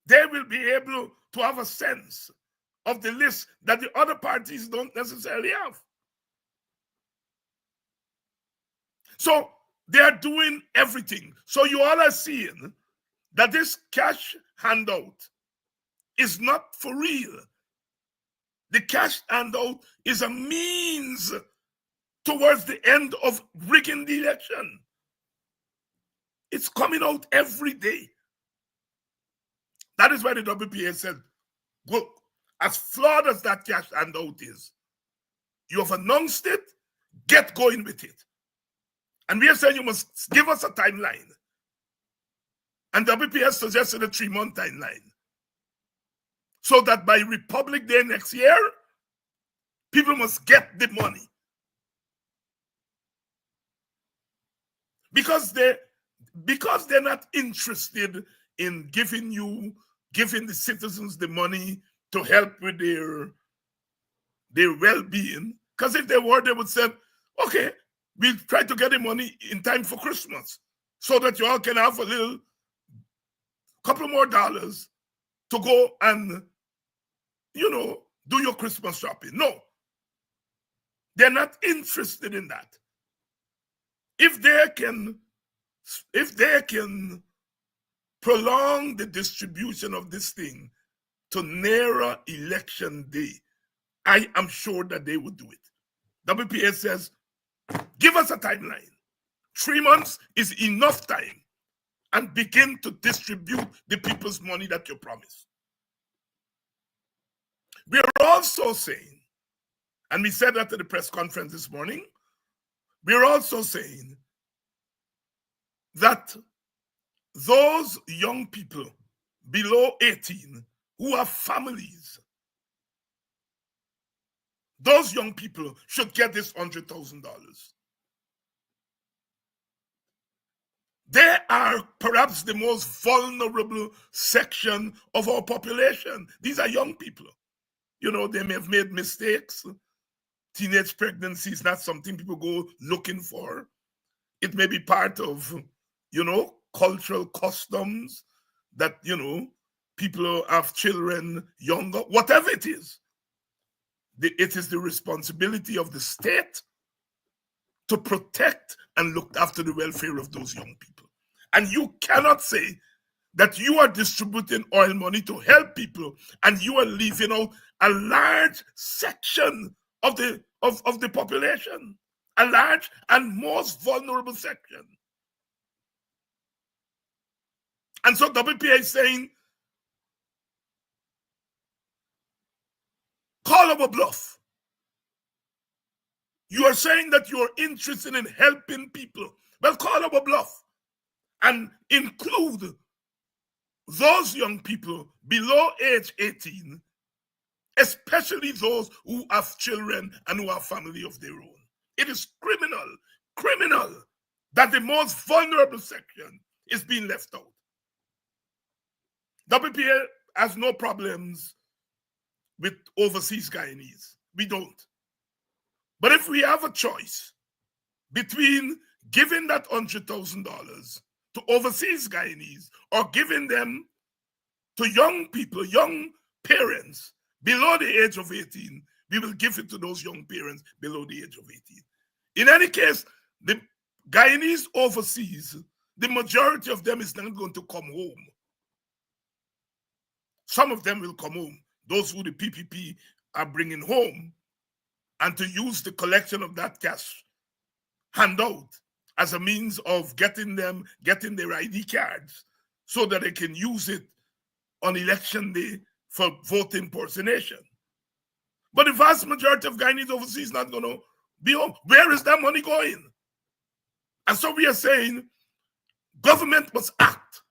they will be able to have a sense of the list that the other parties don't necessarily have. So they are doing everything. So you all are seeing that this cash handout is not for real. The cash handout is a means towards the end of rigging the election. It's coming out every day. That is why the WPA said, look, as flawed as that cash handout is, you have announced it, get going with it. And we are saying you must give us a timeline. And WPA suggested a 3-month timeline. So that by Republic Day next year, people must get the money. Because they're not interested in giving the citizens the money to help with their well-being. Because if they were, they would say, okay, we'll try to get the money in time for Christmas so that you all can have a couple more dollars to go and, do your Christmas shopping. No, they're not interested in that. If they can prolong the distribution of this thing to nearer election day, I am sure that they would do it. WPA says, give us a timeline. 3 months is enough time, and begin to distribute the people's money that you promised. We are also saying, and we said that at the press conference this morning, we're also saying that those young people below 18 who have families, those young people should get this $100,000. They are perhaps the most vulnerable section of our population. These are young people. They may have made mistakes. Teenage pregnancy is not something people go looking for. It may be part of, cultural customs that, people have children younger, whatever it is. It is the responsibility of the state to protect and look after the welfare of those young people. And you cannot say that you are distributing oil money to help people and you are leaving out a large section of the population, a large and most vulnerable section. And so WPA is saying, call our bluff. You are saying that you are interested in helping people. Well, call our bluff and include those young people below age 18, especially those who have children and who have family of their own. It is criminal that the most vulnerable section is being left out. WPA has no problems with overseas Guyanese. We don't. But if we have a choice between giving that $100,000 to overseas Guyanese or giving them to young people, young parents below the age of 18, we will give it to those young parents below the age of 18. In any case, the Guyanese overseas, the majority of them is not going to come home. Some of them will come home, those who the PPP are bringing home, and to use the collection of that cash handout as a means of getting their ID cards so that they can use it on election day for vote impersonation. But the vast majority of Guyanese overseas is not going to be home. Where is that money going? And so we are saying government must act.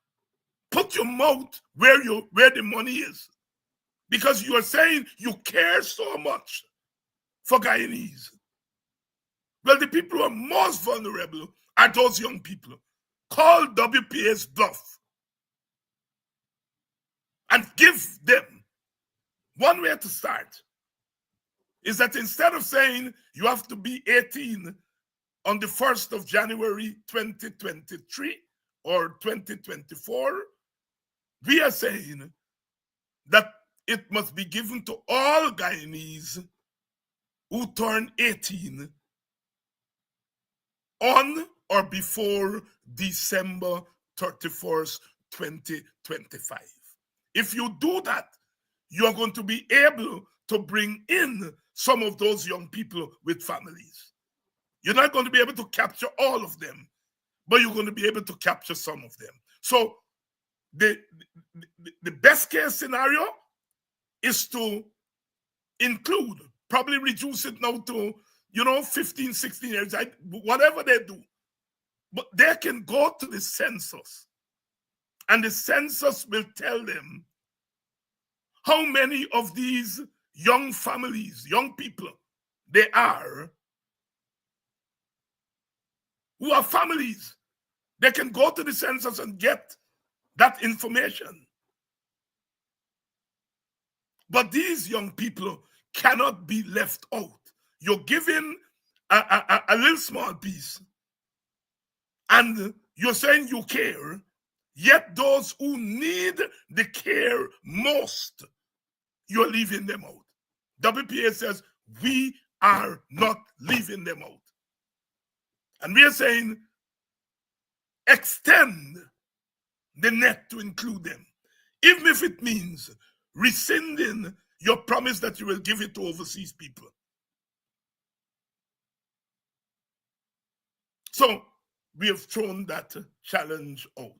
Put your mouth where the money is. Because you are saying you care so much for Guyanese. Well, the people who are most vulnerable are those young people. Call WPA's bluff and give them one way to start. Is that instead of saying you have to be 18 on the 1st of January 2023 or 2024, we are saying that it must be given to all Guyanese who turn 18 on or before December 31st, 2025. If you do that, you are going to be able to bring in some of those young people with families. You're not going to be able to capture all of them, but you're going to be able to capture some of them. So the best case scenario is to include, probably reduce it now to, 15, 16 years, whatever they do. But they can go to the census, and the census will tell them how many of these young families, young people, they are who are families. They can go to the census and get that information. But these young people cannot be left out. You're giving a little small piece, and you're saying you care, yet those who need the care most, you're leaving them out. WPA says we are not leaving them out. And we are saying extend the net to include them, even if it means rescinding your promise that you will give it to overseas people. So we have thrown that challenge out.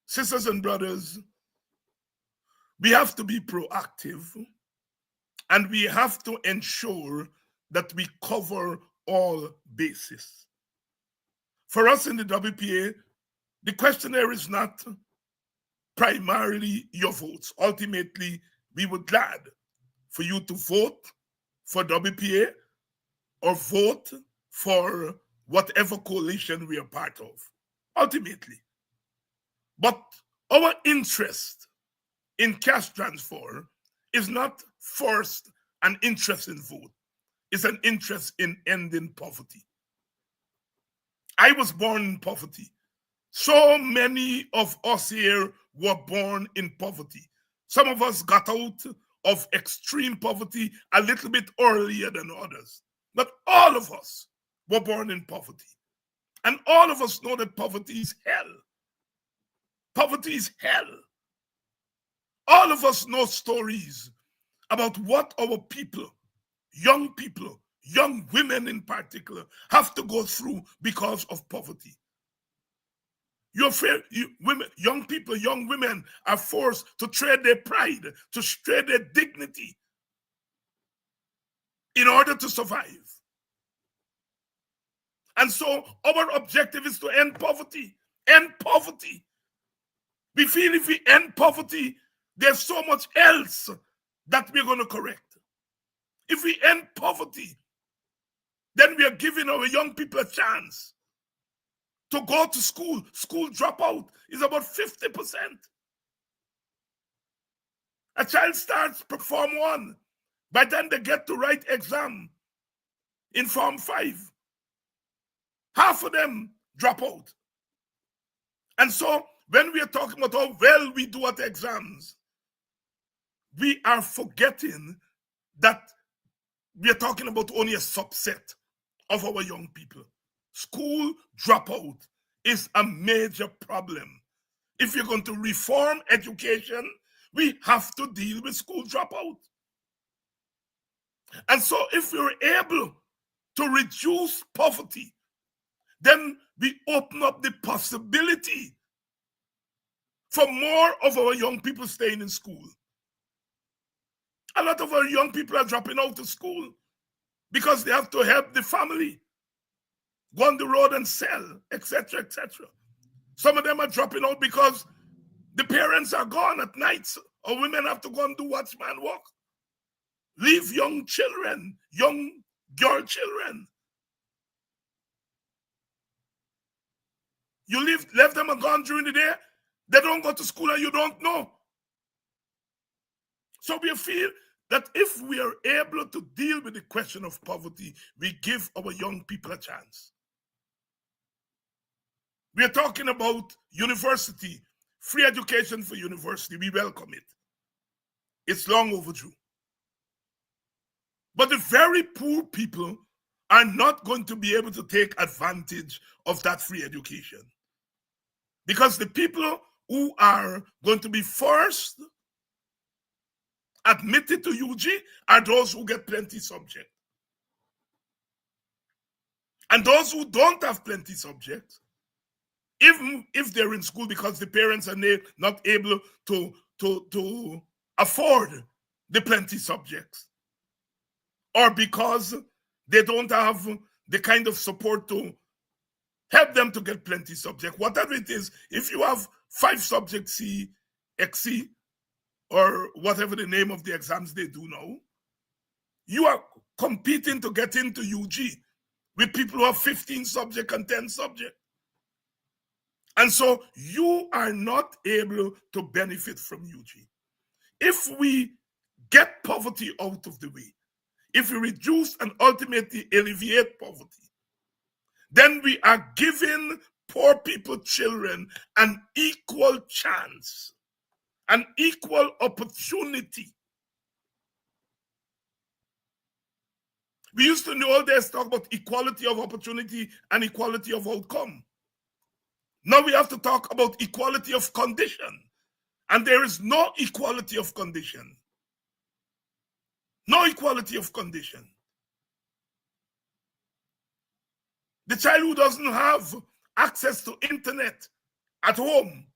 Sisters and brothers, we have to be proactive, and we have to ensure that we cover all bases. For us in the WPA, the questionnaire is not primarily your votes. Ultimately, we would glad for you to vote for WPA or vote for whatever coalition we are part of, ultimately. But our interest in cash transfer is not first an interest in vote. It's an interest in ending poverty. I was born in poverty. So many of us here were born in poverty. Some of us got out of extreme poverty a little bit earlier than others. But all of us were born in poverty. And all of us know that poverty is hell. Poverty is hell. All of us know stories about what our people, young women in particular, have to go through because of poverty. Young people, young women are forced to trade their pride, to trade their dignity in order to survive. And so our objective is to end poverty. End poverty. We feel if we end poverty, there's so much else that we're going to correct. If we end poverty, then we are giving our young people a chance to go to school. School dropout is about 50%. A child starts Form 1. By the time they get to write exam in Form 5, half of them drop out. And so when we are talking about how well we do at exams, we are forgetting that we are talking about only a subset of our young people. School dropout is a major problem. If you're going to reform education, we have to deal with school dropout. And so if we're able to reduce poverty, then we open up the possibility for more of our young people staying in school. A lot of our young people are dropping out of school because they have to help the family go on the road and sell, etc., etc. Some of them are dropping out because the parents are gone at nights, or women have to go and do watchman work. Leave young children, young girl children. You left them and gone during the day, they don't go to school and you don't know. So we feel that if we are able to deal with the question of poverty, we give our young people a chance. We are talking about university, free education for university. We welcome it. It's long overdue. But the very poor people are not going to be able to take advantage of that free education. Because the people who are going to be first admitted to UG are those who get plenty subject. And those who don't have plenty subjects, even if they're in school because the parents are not able to afford the plenty subjects, or because they don't have the kind of support to help them to get plenty subject, whatever it is, if you have 5 subjects C, XC, or whatever the name of the exams they do now, you are competing to get into UG with people who have 15 subjects and 10 subjects. And so you are not able to benefit from UG. If we get poverty out of the way, if we reduce and ultimately alleviate poverty, then we are giving poor people children an equal chance, an equal opportunity. We used to in the old days talk about equality of opportunity and equality of outcome. Now we have to talk about equality of condition. And there is no equality of condition. No equality of condition. The child who doesn't have access to internet at home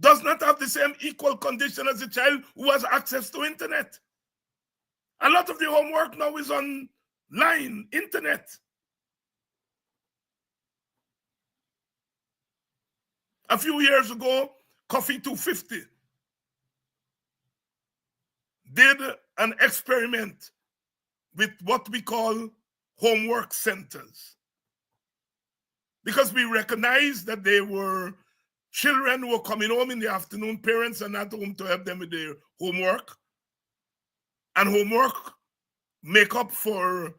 does not have the same equal condition as the child who has access to internet. A lot of the homework now is online, internet. A few years ago, Coffee 250 did an experiment with what we call homework centers. Because we recognized that there were children who were coming home in the afternoon, parents are not home to help them with their homework. And homework make up for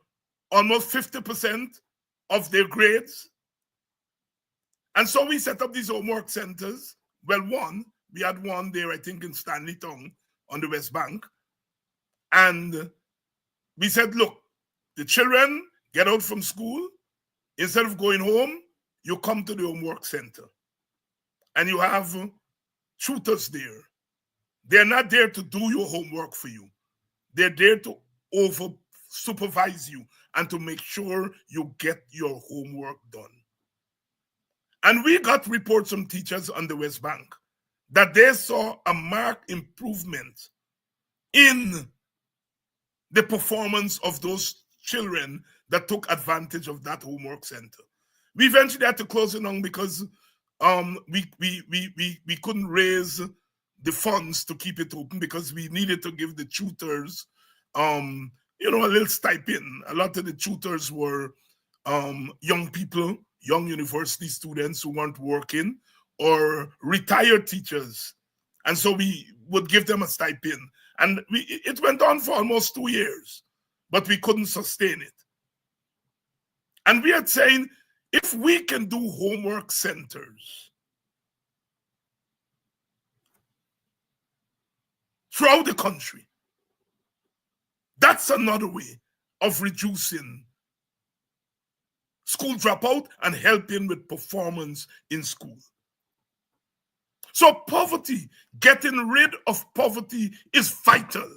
almost 50% of their grades. And so we set up these homework centers. Well, we had one there, I think, in Stanley Town on the West Bank. And we said, look, the children get out from school. Instead of going home, you come to the homework center. And you have tutors there. They're not there to do your homework for you. They're there to supervise you and to make sure you get your homework done. And we got reports from teachers on the West Bank that they saw a marked improvement in the performance of those children that took advantage of that homework center. We eventually had to close it down because we couldn't raise the funds to keep it open because we needed to give the tutors a little stipend. A lot of the tutors were young people, young university students who weren't working, or retired teachers. And so we would give them a stipend. And it went on for almost 2 years, but we couldn't sustain it. And we are saying, if we can do homework centers throughout the country, that's another way of reducing school dropout and helping with performance in school. So poverty, getting rid of poverty is vital.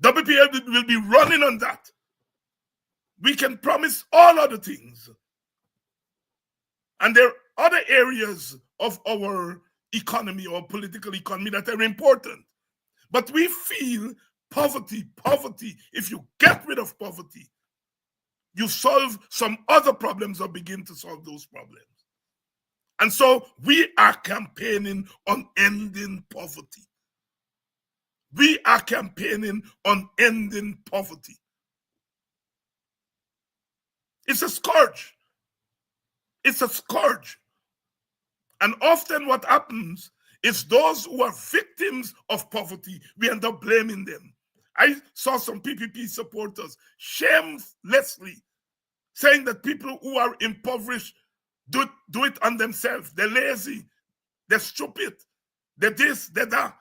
WPA will be running on that. We can promise all other things. And there are other areas of our economy or political economy that are important. But we feel poverty, if you get rid of poverty, you solve some other problems or begin to solve those problems. And so we are campaigning on ending poverty. We are campaigning on ending poverty. It's a scourge. It's a scourge. And often what happens is those who are victims of poverty, we end up blaming them. I saw some PPP supporters shamelessly saying that people who are impoverished do it on themselves. They're lazy, they're stupid, they're this, they're that.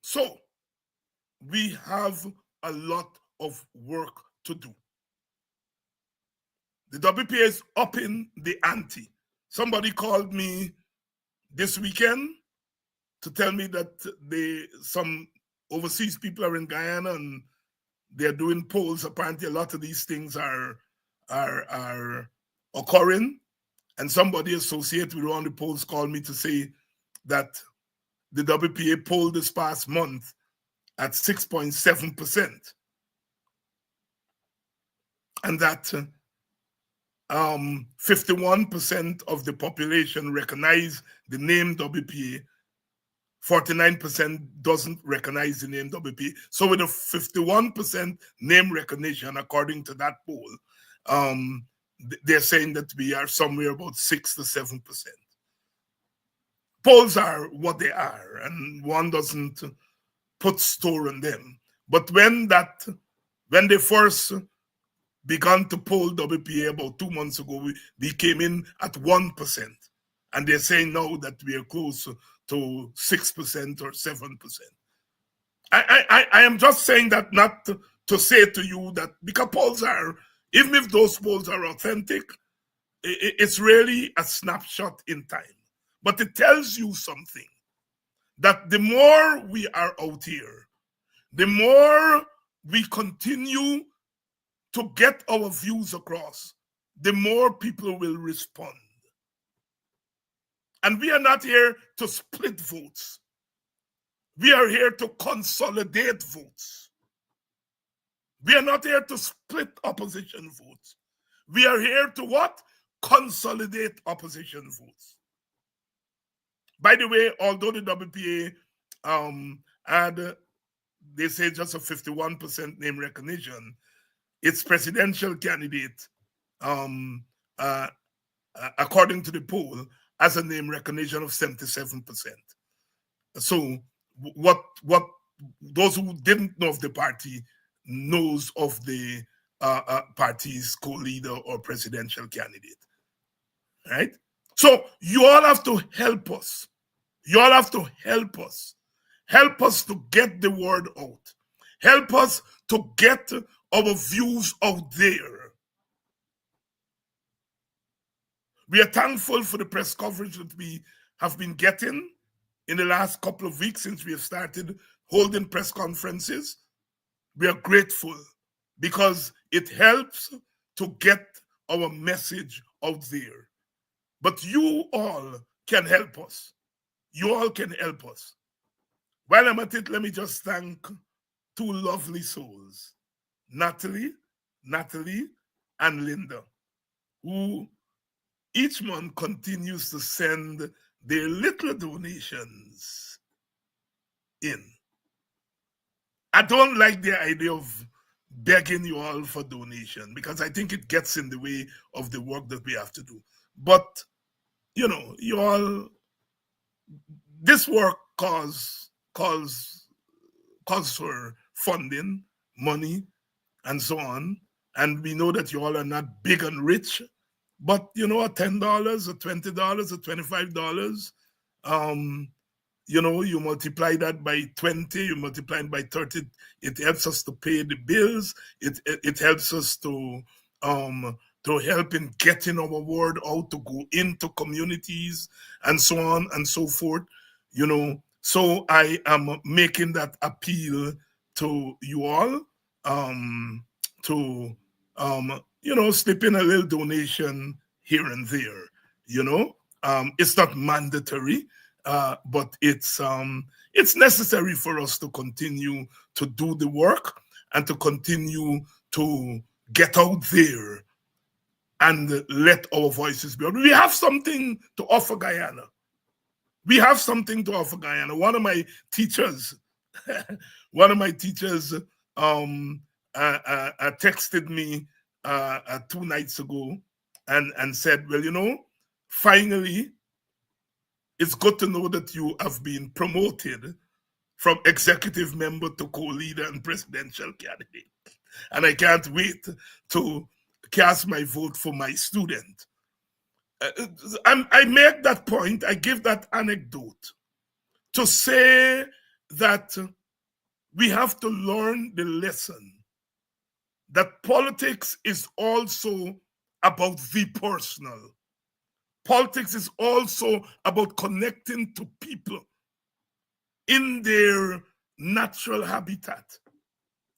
So we have a lot of work to do. The WPA is upping the ante. Somebody called me this weekend to tell me that some overseas people are in Guyana and they're doing polls. Apparently, a lot of these things are occurring. And somebody associated with one of the polls called me to say that the WPA polled this past month at 6.7%. And that 51% of the population recognize the name WPA, 49% doesn't recognize the name WPA. So with a 51% name recognition, according to that poll, they're saying that we are somewhere about 6 to 7%. Polls are what they are, and one doesn't put store on them. But when they first began to poll WPA about 2 months ago, we came in at 1%. And they're saying now that we are close to 6% or 7%. I am just saying that not to say to you that because polls are, even if those polls are authentic, it's really a snapshot in time. But it tells you something, that the more we are out here, the more we continue to get our views across, the more people will respond. And we are not here to split votes. We are here to consolidate votes. We are not here to split opposition votes. We are here to what? Consolidate opposition votes. By the way, although the WPA had, they say, just a 51% name recognition, its presidential candidate, according to the poll, has a name recognition of 77%. So what those who didn't know of the party knows of the party's co-leader or presidential candidate, right? So you all have to help us. You all have to help us. Help us to get the word out. Help us to get our views out there. We are thankful for the press coverage that we have been getting in the last couple of weeks since we have started holding press conferences. We are grateful because it helps to get our message out there. But you all can help us. You all can help us. While I'm at it, let me just thank two lovely souls, Natalie, and Linda, who each month continues to send their little donations in. I don't like the idea of begging you all for donation because I think it gets in the way of the work that we have to do. But, you know, you all, this work calls for funding, money, and so on. And we know that you all are not big and rich, but you know, $10 or $20 or $25, you know, you multiply that by 20, you multiply it by 30, it helps us to pay the bills, it helps us to to help in getting our word out, to go into communities and so on and so forth. So I am making that appeal to you all, to slip in a little donation here and there. It's not mandatory, but it's necessary for us to continue to do the work and to continue to get out there and let our voices be heard. We have something to offer Guyana. We have something to offer Guyana. One of my teachers texted me 2 nights ago and said, well, finally, it's good to know that you have been promoted from executive member to co-leader and presidential candidate. And I can't wait to cast my vote for my student. I make that point, I give that anecdote to say that we have to learn the lesson that politics is also about the personal. Politics is also about connecting to people in their natural habitat.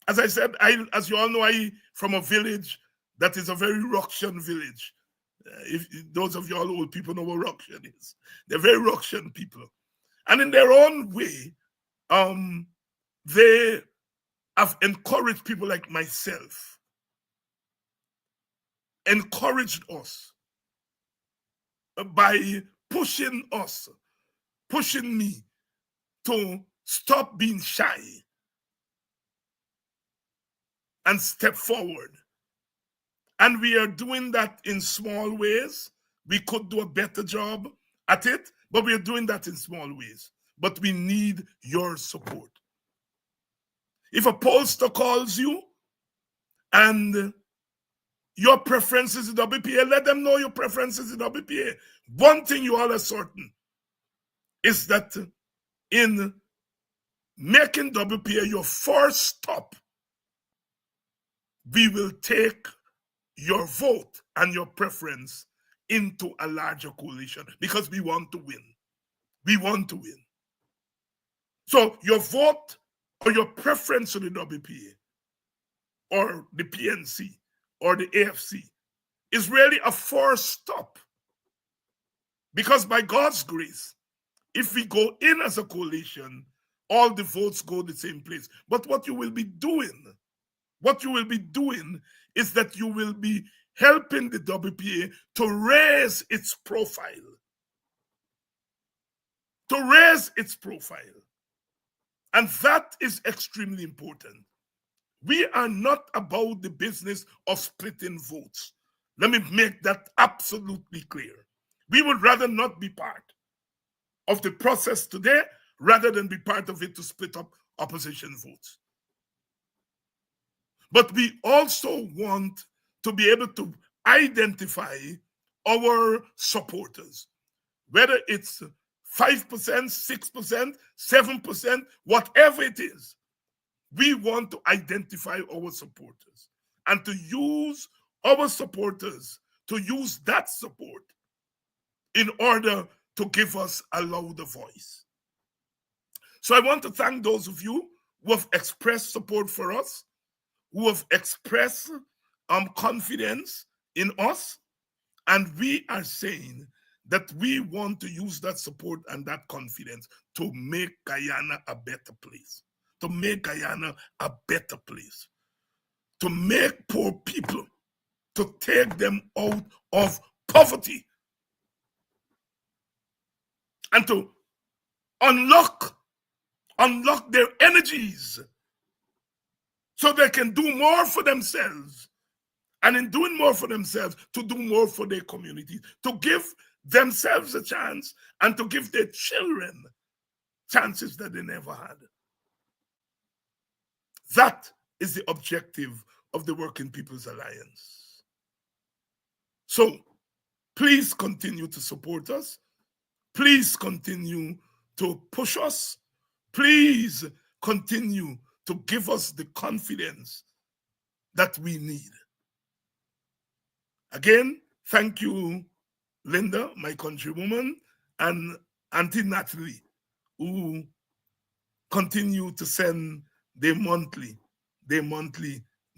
As I said, as you all know, I from a village that is a very Russian village. If those of you all old people know what Russian is, they're very Russian people, and in their own way, they have encouraged people like myself, encouraged us by pushing me to stop being shy and step forward. And we are doing that in small ways. We could do a better job at it, but we are doing that in small ways. But we need your support. If a pollster calls you and your preference is the WPA, let them know your preference is the WPA. One thing you all are certain is that in making WPA your first stop, we will take your vote and your preference into a larger coalition because we want to win. We want to win. So your vote or your preference to the WPA or the PNC or the AFC is really a first stop. Because by God's grace, if we go in as a coalition, all the votes go the same place. But what you will be doing is that you will be helping the WPA to raise its profile. And that is extremely important. We are not about the business of splitting votes. Let me make that absolutely clear. We would rather not be part of the process today rather than be part of it to split up opposition votes. But we also want to be able to identify our supporters, whether it's 5%, 6%, 7%, whatever it is. We want to identify our supporters and to use our supporters, to use that support in order to give us a louder voice. So I want to thank those of you who have expressed support for us, who have expressed confidence in us, and we are saying that we want to use that support and that confidence to make Guyana a better place, to make Guyana a better place, to make poor people, to take them out of poverty, and to unlock their energies so they can do more for themselves. And in doing more for themselves, to do more for their communities, to give themselves a chance and to give their children chances that they never had. That is the objective of the Working People's Alliance. So please continue to support us. Please continue to push us. Please continue to give us the confidence that we need. Again, thank you, Linda, my countrywoman, and Auntie Natalie, who continue to send their monthly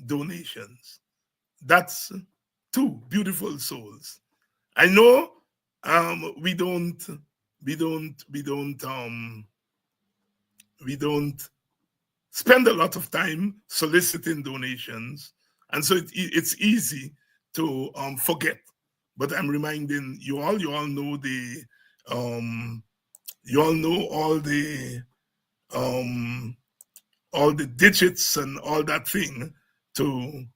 donations. That's two beautiful souls. I know we don't spend a lot of time soliciting donations, and so it's easy to forget. But I'm reminding you all. You all know all the digits and all that thing to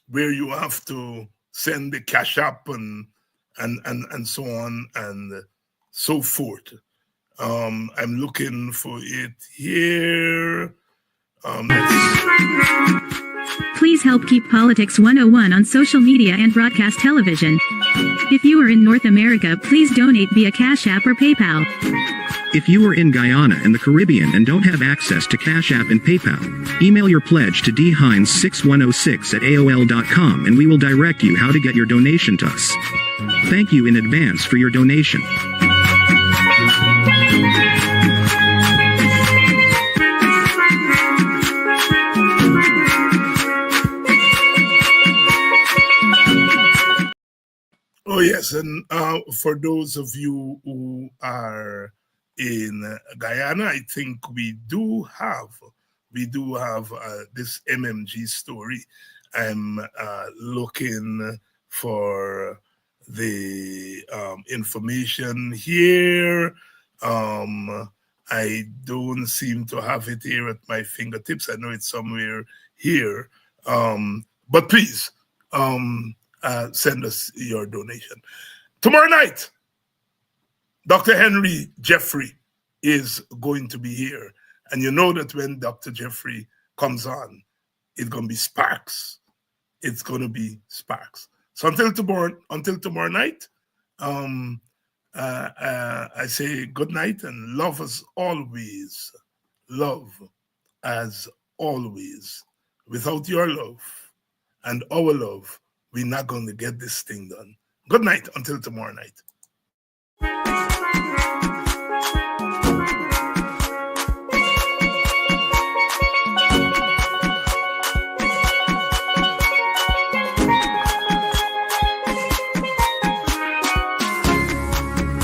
where you have to send the cash app and so on and so forth. I'm looking for it here. Please help keep Politics 101 on social media and broadcast television. If you are in North America, please donate via Cash App or PayPal. If you are in Guyana and the Caribbean and don't have access to Cash App and PayPal, email your pledge to dhines6106@aol.com and we will direct you how to get your donation to us. Thank you in advance for your donation. Oh yes, and for those of you who are in Guyana, I think we do have this MMG story. I'm looking for the information here. I don't seem to have it here at my fingertips. I know it's somewhere here, but please send us your donation. Tomorrow night, Dr. Henry Jeffrey is going to be here. And you know that when Dr. Jeffrey comes on, it's going to be sparks. It's going to be sparks. So until tomorrow night, I say good night and love as always. Love as always. Without your love and our love, we're not going to get this thing done. Good night until tomorrow night.